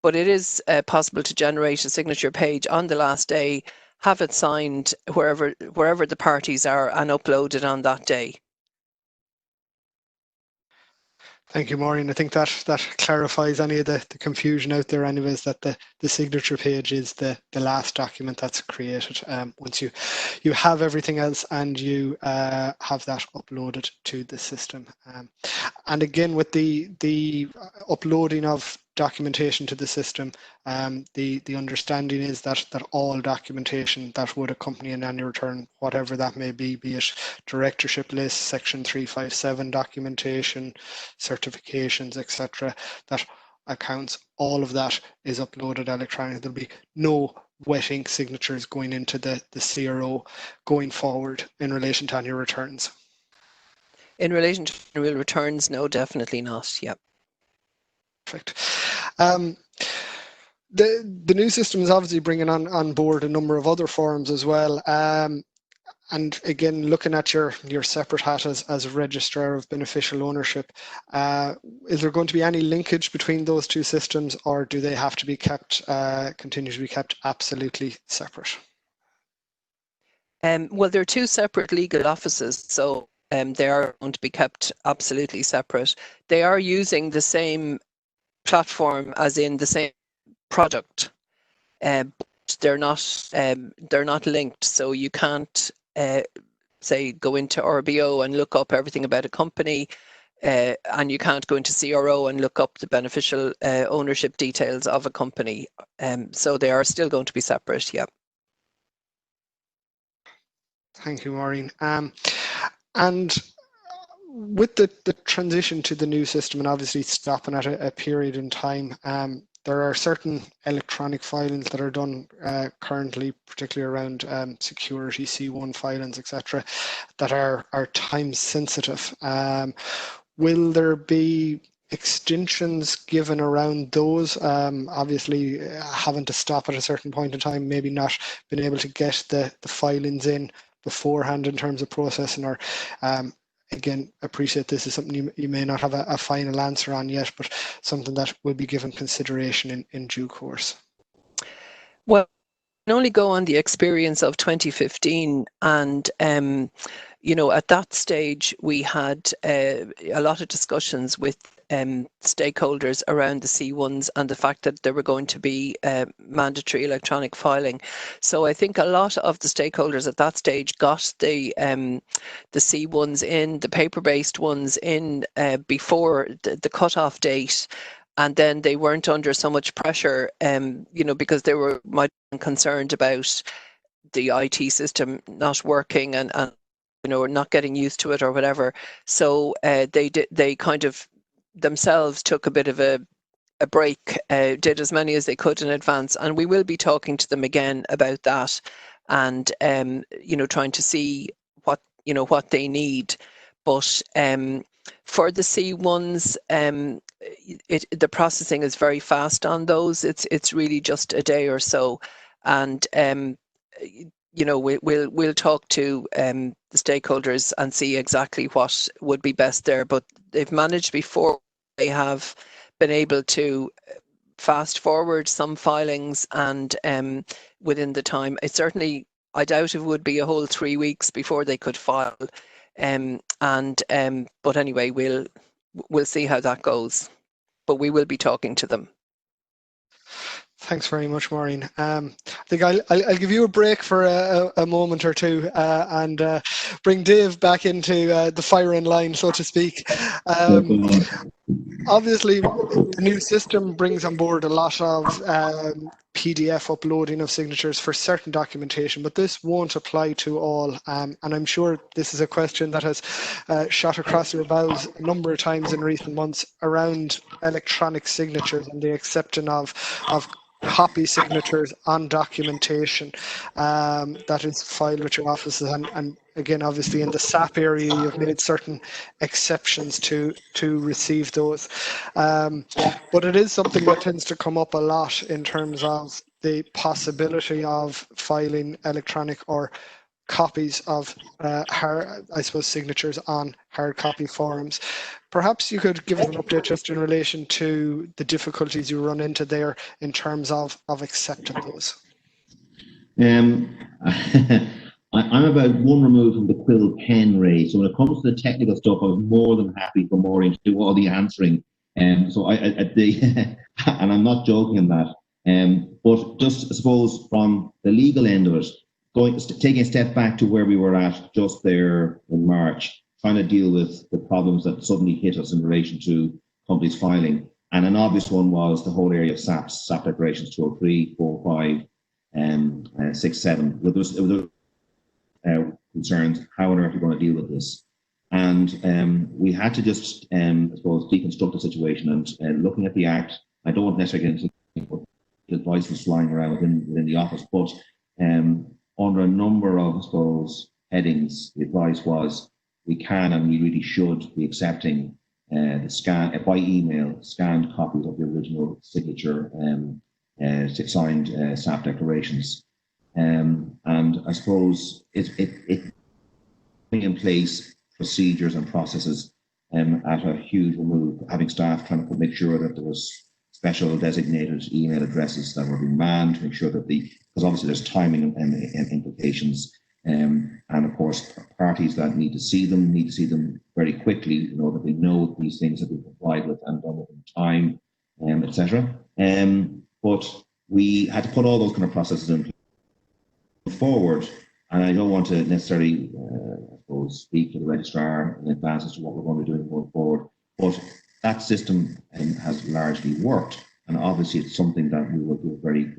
but it is possible to generate a signature page on the last day, have it signed wherever the parties are, and upload it on that day. Thank you, Maureen. I think that clarifies any of the confusion out there anyways, that the signature page is the last document that's created once you have everything else and you have that uploaded to the system. And again, with the uploading of documentation to the system, the understanding is that all documentation that would accompany an annual return, whatever that may be it directorship list, Section 357 documentation, certifications, etc., that accounts, all of that is uploaded electronically. There'll be no wet ink signatures going into the CRO going forward in relation to annual returns. In relation to annual returns, no, definitely not. Yep. Perfect. The new system is obviously bringing on board a number of other forms as well. And again, looking at your separate hat as a registrar of beneficial ownership, is there going to be any linkage between those two systems, or do they have to be kept, continue to be kept absolutely separate? Well, they're two separate legal offices, so they are going to be kept absolutely separate. They are using the same platform, as in the same product, but they're not linked. So you can't say go into RBO and look up everything about a company, and you can't go into CRO and look up the beneficial ownership details of a company. So they are still going to be separate. Yeah. Thank you, Maureen. And with the transition to the new system, and obviously stopping at a period in time, there are certain electronic filings that are done currently, particularly around security, C1 filings, etc., that are time sensitive. Will there be extensions given around those? Obviously, having to stop at a certain point in time, maybe not being able to get the filings in beforehand in terms of processing, or again, appreciate this is something you may not have a final answer on yet, but something that will be given consideration in due course. Well, I can only go on the experience of 2015, and at that stage we had a lot of discussions with stakeholders around the C1s and the fact that there were going to be mandatory electronic filing. So I think a lot of the stakeholders at that stage got the C1s in, the paper-based ones in before the cut-off date. And then they weren't under so much pressure, because they might be concerned about the IT system not working and not getting used to it or whatever. So they kind of themselves took a bit of a break, did as many as they could in advance, and we will be talking to them again about that, and trying to see what they need. But for the C1s, the processing is very fast on those. It's really just a day or so, and we'll talk to the stakeholders and see exactly what would be best there. But they've managed before. They have been able to fast forward some filings, and within the time, I doubt it would be a whole 3 weeks before they could file. But anyway, we'll see how that goes. But we will be talking to them. Thanks very much, Maureen. I think I'll give you a break for a moment or two and bring Dave back into the firing line, so to speak. Obviously, the new system brings on board a lot of PDF uploading of signatures for certain documentation, but this won't apply to all. And I'm sure this is a question that has shot across your bows a number of times in recent months around electronic signatures and the acceptance of copy signatures on documentation that is filed with your offices. And again, obviously in the SAP area, you've made certain exceptions to receive those. But it is something that tends to come up a lot in terms of the possibility of filing electronic or copies of signatures on hard copy forms. Perhaps you could give us an update just in relation to the difficulties you run into there in terms of accepting those. I'm about one remove from the quill pen, Ray. So when it comes to the technical stuff, I was more than happy for Maureen to do all the answering. And I'm not joking on that. But just, I suppose, from the legal end of it, taking a step back to where we were at just there in March, trying to deal with the problems that suddenly hit us in relation to companies filing. And an obvious one was the whole area of SAP declarations 203, 4, 5, 6, 7. There was concerns, how on earth are we going to deal with this? And we had to just, I suppose, deconstruct the situation and looking at the Act. I don't want necessarily get into what the advice was flying around within the office, but under a number of, I suppose, headings, the advice was we can and we really should be accepting the scan by email scanned copies of the original signature signed SAP declarations. And I suppose it putting in place procedures and processes at a huge remove, having staff trying to make sure that there was special designated email addresses that were being manned to make sure that because obviously there's timing and implications, and of course parties that need to see them very quickly, that they know these things have been complied with and done within time, etc. But we had to put all those kind of processes in place forward, and I don't want to necessarily speak to the registrar in advance as to what we're going to be doing going forward, but that system has largely worked, and obviously it's something that we will do very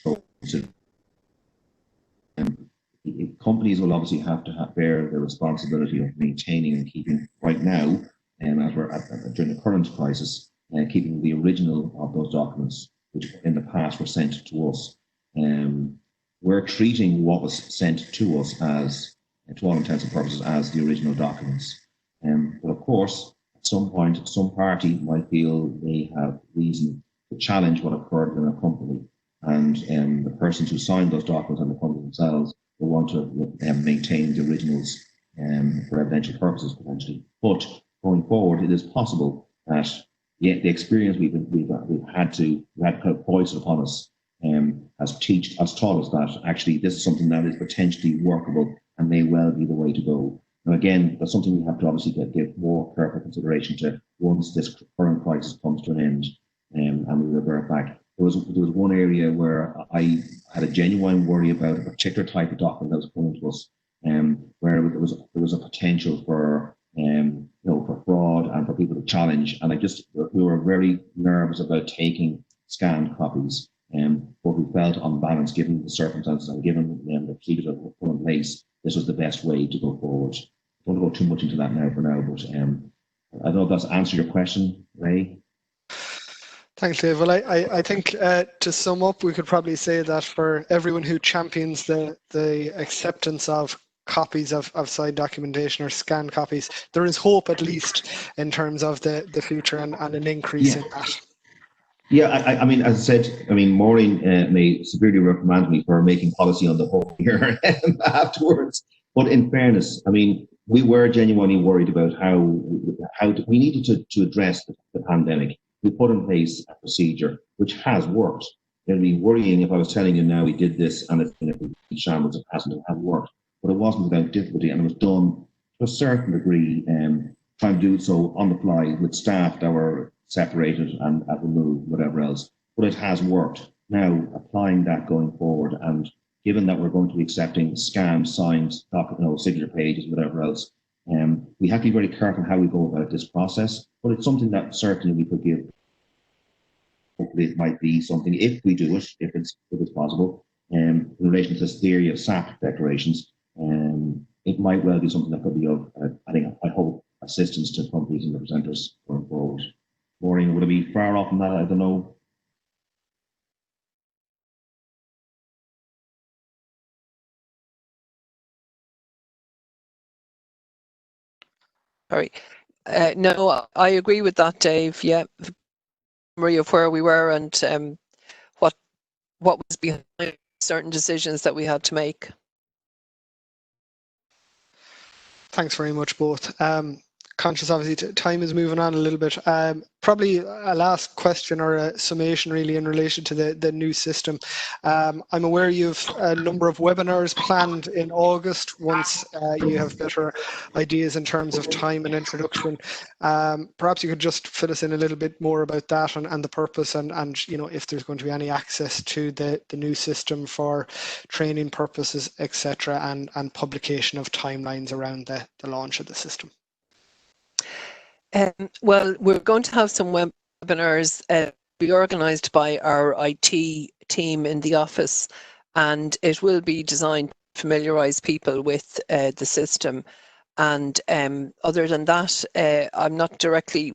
close to. Companies will obviously have to bear the responsibility of maintaining and keeping, right now, as we're during the current crisis, keeping the original of those documents, which in the past were sent to us. We're treating what was sent to us as, to all intents and purposes, as the original documents. But of course, at some point, some party might feel they have reason to challenge what occurred in a company, and the persons who signed those documents and the company themselves will want to maintain the originals for evidential purposes potentially. But going forward, it is possible that the experience we've had to kind of voice upon us has taught us that actually this is something that is potentially workable and may well be the way to go. Now again, that's something we have to obviously give more careful consideration to once this current crisis comes to an end, and we revert back. There was one area where I had a genuine worry about a particular type of document that was coming to us, where there was a potential for for fraud and for people to challenge, and we were very nervous about taking scanned copies. But we felt on balance, given the circumstances and given the procedures that were put in place, this was the best way to go forward. I don't want to go too much into that now, but I don't know if that's answered your question, Ray. Thanks, Dave. Well, I think to sum up, we could probably say that for everyone who champions the acceptance of copies of signed documentation or scanned copies, there is hope, at least in terms of the future and an increase in that. Yeah, I mean, as I said, I mean, Maureen may severely reprimand me for making policy on the whole here afterwards. But in fairness, I mean, we were genuinely worried about how we needed to address the pandemic. We put in place a procedure which has worked. It'd be worrying if I was telling you now we did this and it's been a shambles. It hasn't have worked, but it wasn't without difficulty, and it was done to a certain degree, trying to do so on the fly with staff that were separated and removed, whatever else. But it has worked. Now, applying that going forward, and given that we're going to be accepting scanned, signed, signature pages, whatever else, we have to be very careful how we go about this process. But it's something that certainly we could give. Hopefully, it might be something, if we do it, if it's possible, in relation to this theory of SAP declarations. It might well be something that could be of, I hope, assistance to companies and representatives going forward. Maureen, would it be far off from that? I don't know. Sorry. No, I agree with that, Dave. Yeah, memory of where we were and what was behind certain decisions that we had to make. Thanks very much, both. Conscious, obviously, time is moving on a little bit. Probably a last question or a summation, really, in relation to the new system. I'm aware you've a number of webinars planned in August once you have better ideas in terms of time and introduction. Perhaps you could just fill us in a little bit more about that and the purpose and if there's going to be any access to the new system for training purposes, etc., and publication of timelines around the launch of the system. Well, we're going to have some webinars be organised by our IT team in the office, and it will be designed to familiarise people with the system. And other than that, I'm not directly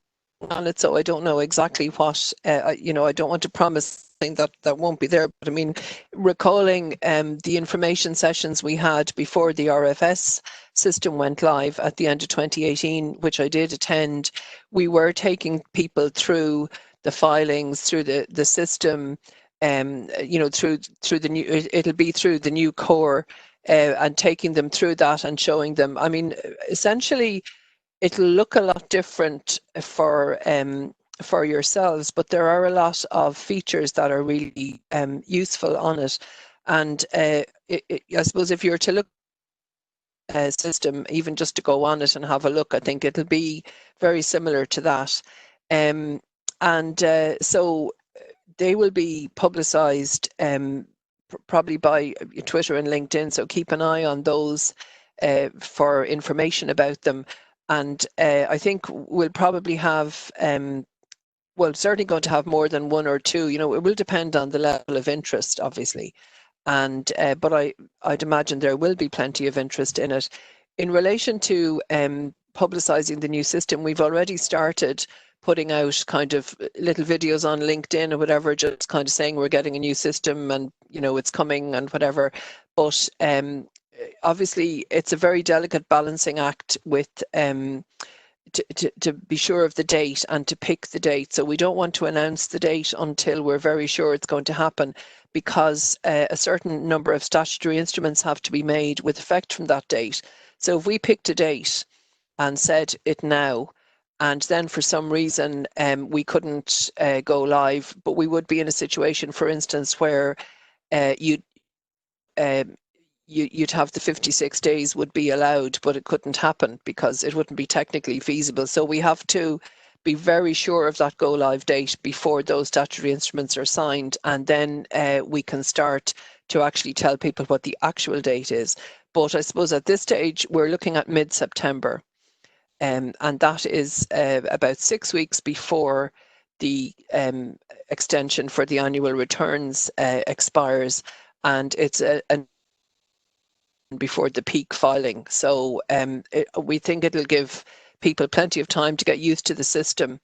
on it, so I don't know exactly what, I don't want to promise that won't be there. But I mean, recalling the information sessions we had before the RFS system went live at the end of 2018, which I did attend, we were taking people through the filings, through the system, through the new, it'll be through the new core, and taking them through that and showing them. I mean, essentially, it'll look a lot different for yourselves, but there are a lot of features that are really useful on it. And I suppose if you're to look at a system, even just to go on it and have a look, I think it'll be very similar to that. So they will be publicised probably by Twitter and LinkedIn, so keep an eye on those for information about them. And I think we'll probably have, certainly going to have more than one or two. It will depend on the level of interest, obviously. And but I'd imagine there will be plenty of interest in it. In relation to publicising the new system, we've already started putting out kind of little videos on LinkedIn or whatever, just kind of saying we're getting a new system and it's coming and whatever. But obviously, it's a very delicate balancing act with to be sure of the date and to pick the date. So we don't want to announce the date until we're very sure it's going to happen, because a certain number of statutory instruments have to be made with effect from that date. So if we picked a date and said it now, and then for some reason we couldn't go live, but we would be in a situation, for instance, where you'd have the 56 days would be allowed, but it couldn't happen because it wouldn't be technically feasible. So we have to be very sure of that go live date before those statutory instruments are signed, and then we can start to actually tell people what the actual date is. But I suppose at this stage we're looking at mid-September, and that is about 6 weeks before the extension for the annual returns expires, and it's before the peak filing. So we think it'll give people plenty of time to get used to the system.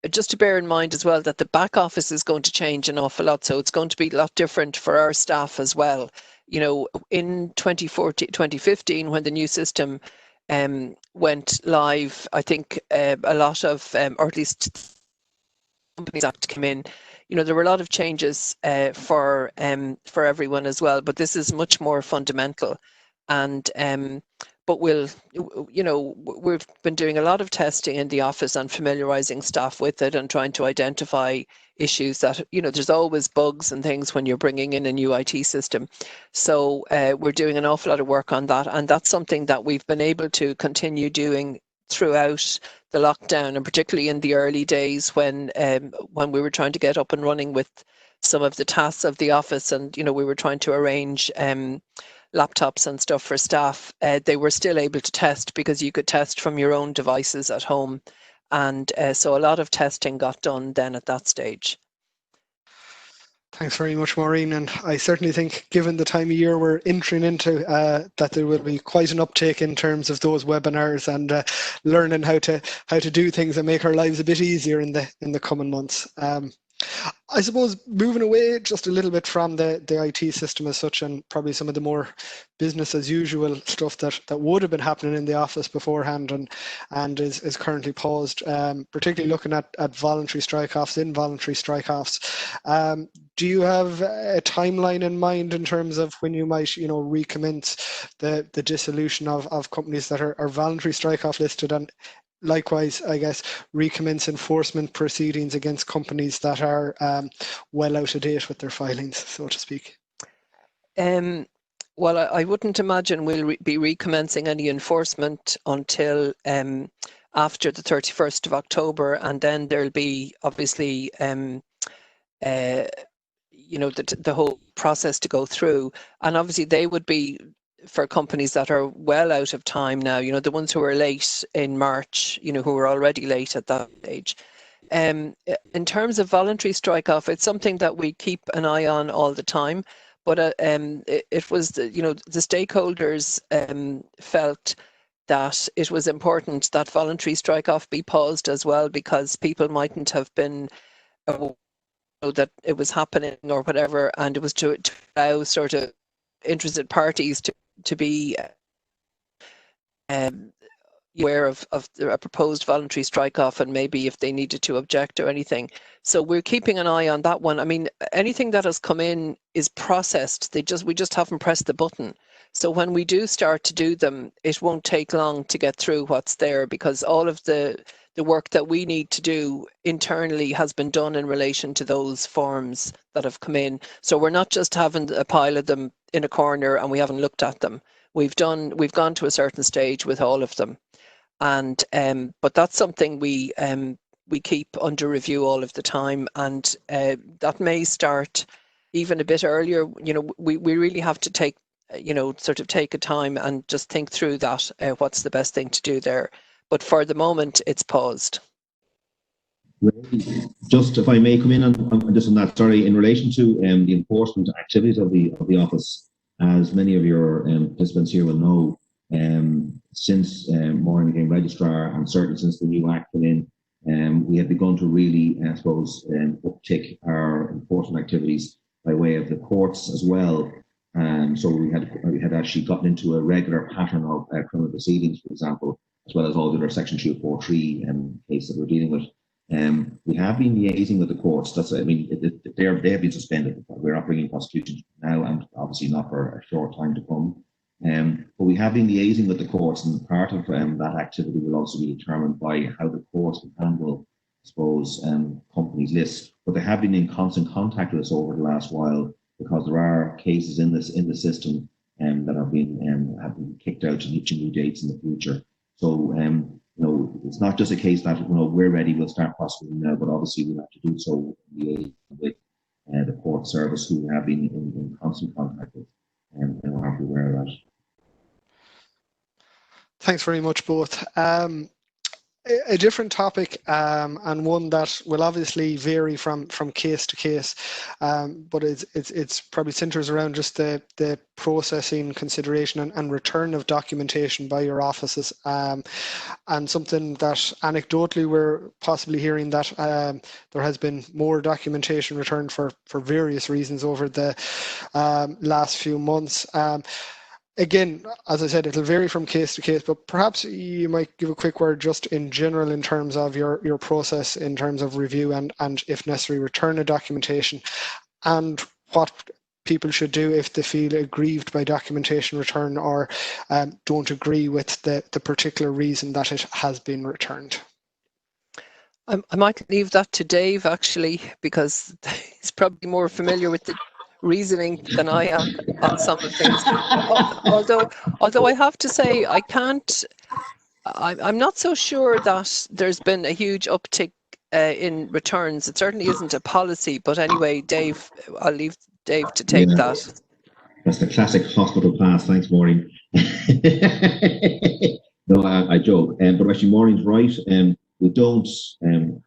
Just to bear in mind as well that the back office is going to change an awful lot, so it's going to be a lot different for our staff as well. In 2015, when the new system went live, I think a lot of, or at least Companies Act came in, there were a lot of changes for everyone as well, but this is much more fundamental. And but we've been doing a lot of testing in the office and familiarizing staff with it and trying to identify issues that, there's always bugs and things when you're bringing in a new IT system. So we're doing an awful lot of work on that. And that's something that we've been able to continue doing throughout the lockdown, and particularly in the early days when we were trying to get up and running with some of the tasks of the office, and we were trying to arrange laptops and stuff for staff. They were still able to test because you could test from your own devices at home, and so a lot of testing got done then at that stage. Thanks very much, Maureen. And I certainly think, given the time of year we're entering into, that there will be quite an uptake in terms of those webinars and learning how to do things and make our lives a bit easier in the coming months. I suppose moving away just a little bit from the IT system as such, and probably some of the more business as usual stuff that would have been happening in the office beforehand and is currently paused, particularly looking at voluntary strike-offs, involuntary strike-offs. Do you have a timeline in mind in terms of when you might, recommence the dissolution of companies that are voluntary strike-off listed, and likewise, I guess, recommence enforcement proceedings against companies that are well out of date with their filings, so to speak? Well, I wouldn't imagine we'll be recommencing any enforcement until after the 31st of October, and then there'll be obviously the whole process to go through, and obviously they would be for companies that are well out of time now, the ones who are late in March, who were already late at that stage. In terms of voluntary strike-off, it's something that we keep an eye on all the time, but it was, the stakeholders felt that it was important that voluntary strike-off be paused as well, because people mightn't have been aware that it was happening or whatever, and it was to allow sort of interested parties to be aware of a proposed voluntary strike-off, and maybe if they needed to object or anything. So we're keeping an eye on that one. I mean, anything that has come in is processed. We just haven't pressed the button. So when we do start to do them, it won't take long to get through what's there, because all of the work that we need to do internally has been done in relation to those forms that have come in. So we're not just having a pile of them in a corner and we haven't looked at them. We've gone to a certain stage with all of them, and but that's something we keep under review all of the time, and that may start even a bit earlier. We really have to take a time and just think through that, what's the best thing to do there. But for the moment, it's paused. Just if I may come in on just on that, sorry, in relation to the enforcement activities of the office, as many of your participants here will know, since Maureen became registrar, and certainly since the new act came in, we have begun to really, I suppose, uptick our enforcement activities by way of the courts as well. So we had actually gotten into a regular pattern of criminal proceedings, for example, as well as all the other Section 243 cases that we're dealing with. We have been liaising with the courts. They have been suspended. We're not bringing prosecutions now, and obviously not for a short time to come. But we have been liaising with the courts, and part of that activity will also be determined by how the courts can handle, I suppose, companies' lists. But they have been in constant contact with us over the last while, because there are cases in the system that have been kicked out to new dates in the future. So it's not just a case that we're ready, we'll start prosecuting now, but obviously we'll have to do so with the court service, who we have been in constant contact with, and we'll have to be aware of that. Thanks very much, both. A different topic, and one that will obviously vary from case to case, but it's probably centres around just the processing, consideration and return of documentation by your offices, and something that anecdotally we're possibly hearing that there has been more documentation returned for various reasons over the last few months. again, as I said, it'll vary from case to case, but perhaps you might give a quick word just in general in terms of your process in terms of review and if necessary, return of documentation, and what people should do if they feel aggrieved by documentation return or don't agree with the particular reason that it has been returned. I might leave that to Dave, actually, because he's probably more familiar with the reasoning than I am on some of things. Although I have to say, I'm not so sure that there's been a huge uptick in returns. It certainly isn't a policy, but anyway, Dave, I'll leave Dave to take that. That's the classic hospital pass. Thanks, Maureen. No, I joke. But actually, Maureen's right. We don't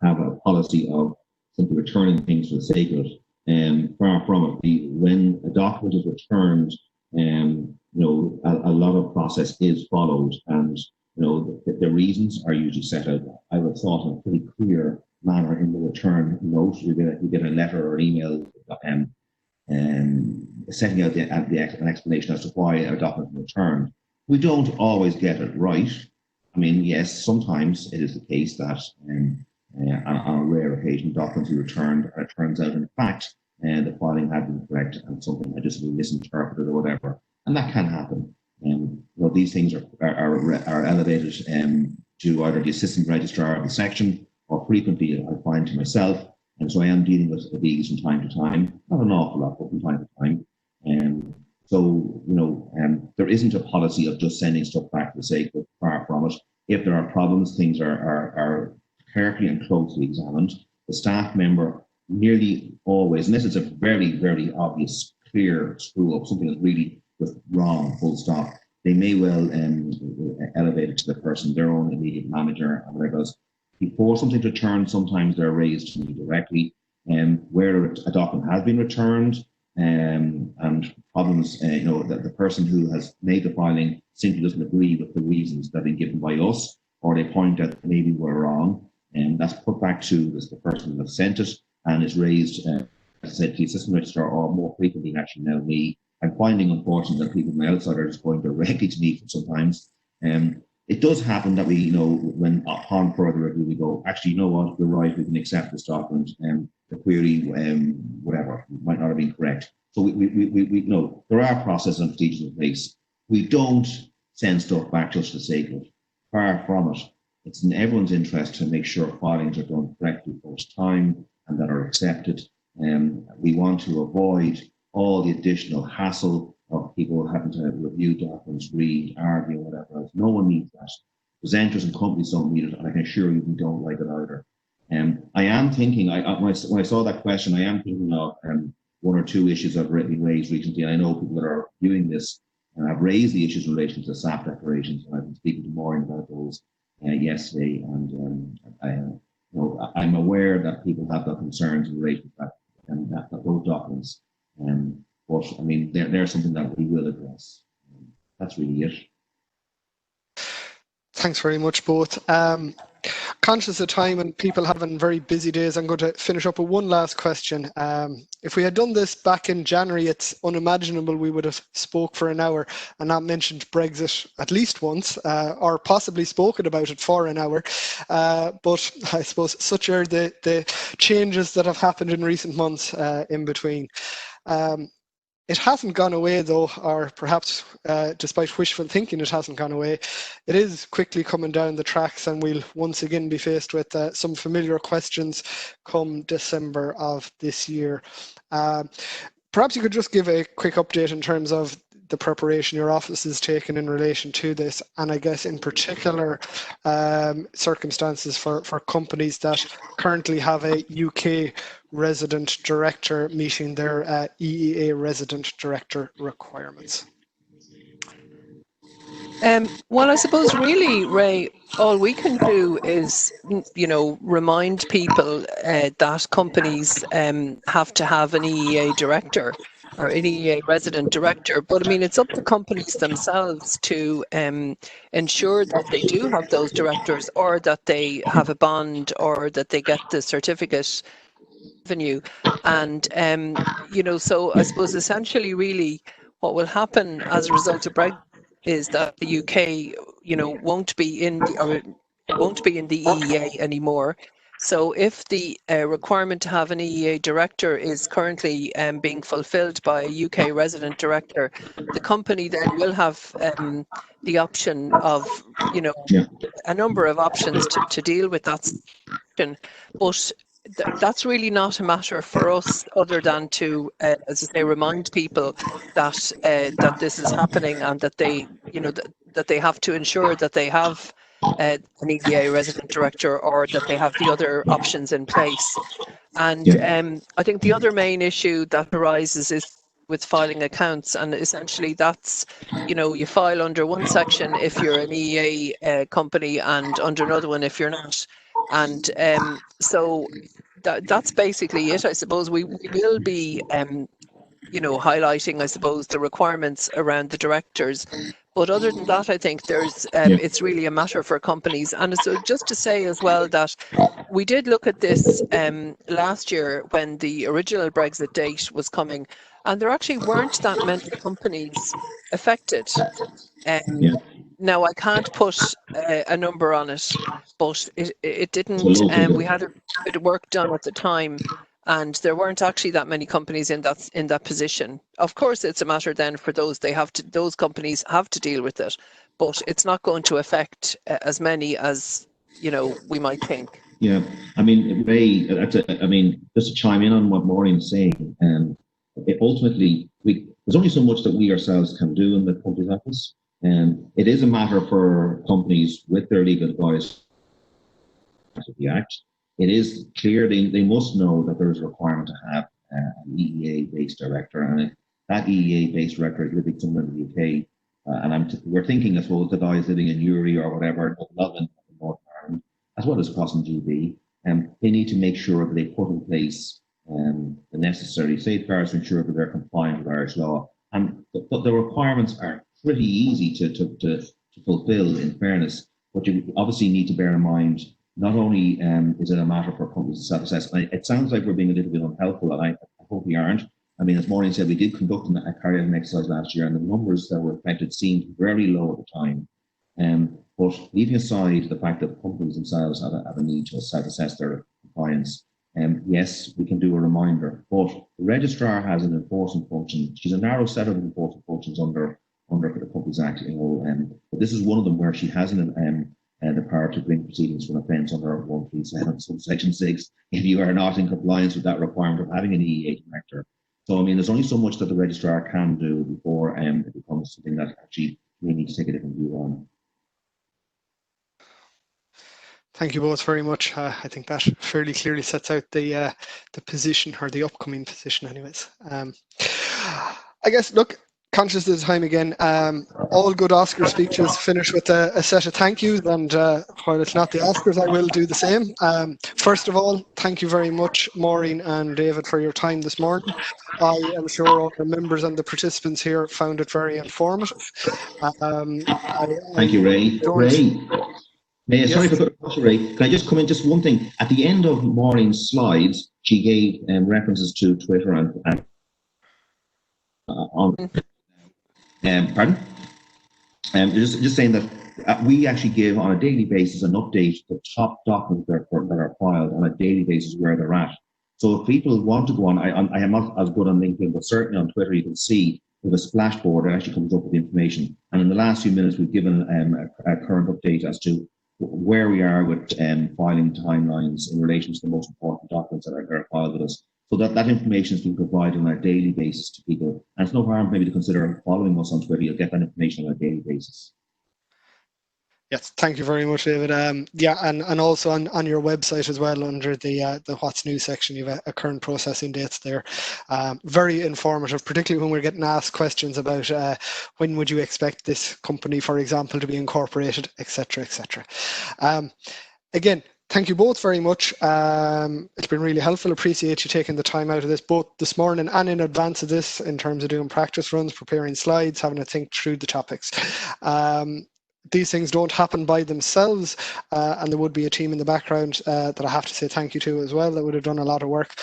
have a policy of simply returning things for the sake of it. Far from it. When a document is returned, you know, a lot of process is followed, and you know the reasons are usually set out. I would have thought in a pretty clear manner in the return note. You get a letter or an email. Setting out an explanation as to why a document is returned. We don't always get it right. I mean, yes, sometimes it is the case that on a rare occasion documents are returned and it turns out in fact the filing had been correct and something had just been misinterpreted or whatever, and that can happen. You know, these things are elevated to either the assistant registrar of the section, or frequently I find to myself. And so I am dealing with these from time to time, not an awful lot, but from time to time. So, you know, there isn't a policy of just sending stuff back for the sake of, far from it. If there are problems, things are carefully and closely examined. The staff member nearly always, unless it's a very, very obvious, clear screw up, something that's really just wrong, full stop, they may well elevate it to the person, their own immediate manager, and whatever else. Before something's returned, sometimes they're raised to me directly, where a document has been returned, and problems, you know, that the person who has made the filing simply doesn't agree with the reasons that have been given by us, or they point out that maybe we're wrong, and that's put back to the person who has sent it, and is raised, as I said, to the assistant registrar, or more frequently actually now me. I'm finding, unfortunately, that people from the outside are just going directly to me sometimes. It does happen that we, you know, when upon further review, we go, actually, you know what, you're right, we can accept this document, and the query, whatever, might not have been correct. So we know there are processes and procedures in place. We don't send stuff back just for the sake of it. Far from it. It's in everyone's interest to make sure filings are done correctly first time and that are accepted. We want to avoid all the additional hassle of people having to review documents, read, argue, whatever else. No one needs that. Presenters and companies don't need it, and I can assure you we don't like it either. I am thinking, when I saw that question, I am thinking of one or two issues I've been raised recently, and I know people that are viewing this and have raised the issues in relation to the SAP declarations, and I've been speaking to Maureen about those yesterday, and I'm aware that people have got concerns in relation to that, and that those documents. But I mean, they're something that we will address. That's really it. Thanks very much, both. Conscious of time and people having very busy days, I'm going to finish up with one last question. If we had done this back in January, it's unimaginable we would have spoke for an hour and not mentioned Brexit at least once, or possibly spoken about it for an hour. But I suppose such are the changes that have happened in recent months in between. It hasn't gone away though, or perhaps despite wishful thinking, it hasn't gone away. It is quickly coming down the tracks, and we'll once again be faced with some familiar questions come December of this year. Perhaps you could just give a quick update in terms of the preparation your office is taking in relation to this, and I guess in particular circumstances for companies that currently have a UK resident director meeting their EEA resident director requirements. Well, I suppose really, Ray, all we can do is, you know, remind people that companies have to have an EEA director or an EEA resident director. But I mean, it's up to companies themselves to ensure that they do have those directors, or that they have a bond, or that they get the certificate revenue. And, you know, so I suppose essentially really what will happen as a result of Brexit is that the UK, won't be in the EEA anymore. So if the requirement to have an EEA director is currently being fulfilled by a UK resident director, the company then will have the option of, a number of options to deal with that situation. But that's really not a matter for us other than to, as I say, remind people that that this is happening and that they, that they have to ensure that they have an EEA resident director or that they have the other options in place. And I think the other main issue that arises is with filing accounts, and essentially that's, you file under one section if you're an EEA company and under another one if you're not. And so that's basically it. I suppose we will be highlighting, I suppose, the requirements around the directors. But other than that, I think there's it's really a matter for companies. And so just to say as well that we did look at this last year when the original Brexit date was coming, and there actually weren't that many companies affected. Now, I can't put a number on it, but it didn't. We had a bit of work done at the time, and there weren't actually that many companies in that position. Of course, it's a matter then for those those companies have to deal with it, but it's not going to affect as many as we might think. Yeah, I mean, Ray, just to chime in on what Maureen's saying, ultimately, there's only so much that we ourselves can do in the Companies Office. It is a matter for companies with their legal advice of the Act. It is clear they must know that there is a requirement to have an EEA-based director, and if that EEA-based director is living somewhere in the UK, and we're thinking, I suppose, the guys living in Uri or whatever, not in Northern Ireland, as well as across in GB, they need to make sure that they put in place the necessary safeguards to ensure that they're compliant with Irish law. And the requirements are pretty easy to fulfill, in fairness, but you obviously need to bear in mind, not only is it a matter for companies to self-assess. It sounds like we're being a little bit unhelpful, and I hope we aren't. I mean, as Maureen said, we did conduct a carry out an exercise last year, and the numbers that were affected seemed very low at the time. But leaving aside the fact that companies themselves have a need to self-assess their compliance, yes, we can do a reminder, but the registrar has an enforcement function. She's a narrow set of enforcement functions under the Companies Act, but this is one of them where she has the power to bring proceedings for an offence under 137, Section 6, if you are not in compliance with that requirement of having an EEA director. So, I mean, there's only so much that the registrar can do before it becomes something that actually we need to take a different view on. Thank you both very much. I think that fairly clearly sets out the position, or the upcoming position anyways. I guess, look, conscious of the time again, all good Oscar speeches finish with a set of thank yous, and while it's not the Oscars, I will do the same. First of all, thank you very much, Maureen and David, for your time this morning. I am sure all the members and the participants here found it very informative. Thank you, Ray. Yes. Sorry for the Ray. Can I just come in just one thing? At the end of Maureen's slides, she gave references to Twitter and on. Pardon? Just saying that we actually give on a daily basis an update to the top documents that are filed on a daily basis where they're at. So if people want to go on, I am not as good on LinkedIn, but certainly on Twitter you can see with a splashboard that actually comes up with information. And in the last few minutes we've given a current update as to where we are with filing timelines in relation to the most important documents that are filed with us. So that information is being provided on a daily basis to people. And it's no harm maybe to consider following us on Twitter. You'll get that information on a daily basis. Yes, thank you very much, David. Yeah, and also on your website as well, under the What's New section, you have a current processing dates there. Very informative, particularly when we're getting asked questions about when would you expect this company, for example, to be incorporated, etc., etc. Again, thank you both very much. It's been really helpful. Appreciate you taking the time out of this, both this morning and in advance of this, in terms of doing practice runs, preparing slides, having to think through the topics. these things don't happen by themselves, and there would be a team in the background that I have to say thank you to as well, that would have done a lot of work.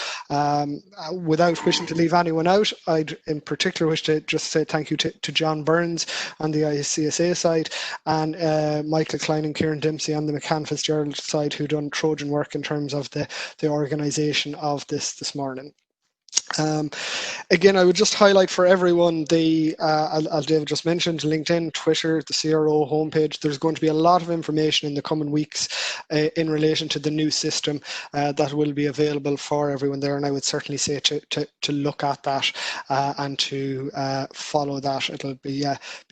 Without wishing to leave anyone out, I'd in particular wish to just say thank you to John Burns on the ICSA side, and Michael Klein and Kieran Dempsey on the McCann FizGerald side, who done Trojan work in terms of the organisation of this morning. Again, I would just highlight for everyone as David just mentioned, LinkedIn, Twitter, the CRO homepage. There's going to be a lot of information in the coming weeks in relation to the new system that will be available for everyone there, and I would certainly say to look at that and to follow that. It'll be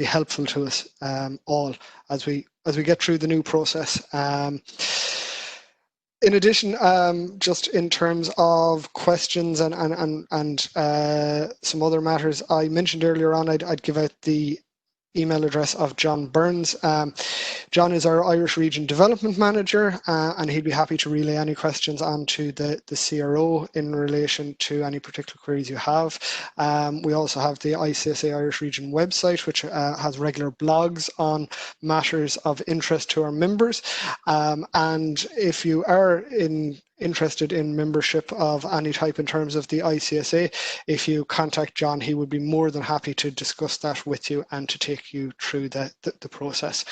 helpful to us all as we get through the new process. In addition, just in terms of questions and some other matters, I mentioned earlier on I'd give out the email address of John Burns. John is our Irish Region Development Manager, and he'd be happy to relay any questions onto the CRO in relation to any particular queries you have. We also have the ICSA Irish Region website, which has regular blogs on matters of interest to our members. And if you are interested in membership of any type in terms of the ICSA, if you contact John, he would be more than happy to discuss that with you and to take you through the process.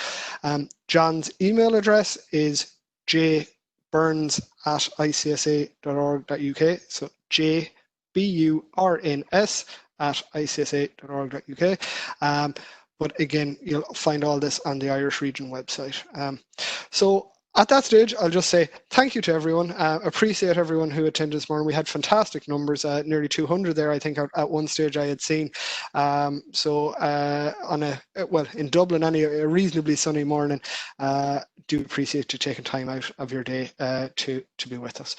John's email address is jburns@icsa.org.uk, so jburns@icsa.org.uk. But again, you'll find all this on the Irish Region website. So at that stage, I'll just say thank you to everyone. Appreciate everyone who attended this morning. We had fantastic numbers, nearly 200 there, I think, at one stage I had seen. In Dublin, a reasonably sunny morning, do appreciate you taking time out of your day to be with us.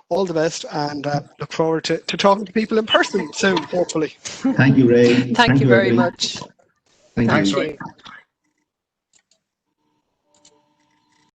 All the best, and look forward to talking to people in person soon, hopefully. Thank you, Ray. Thank you very much. Thank Thanks, you. Ray.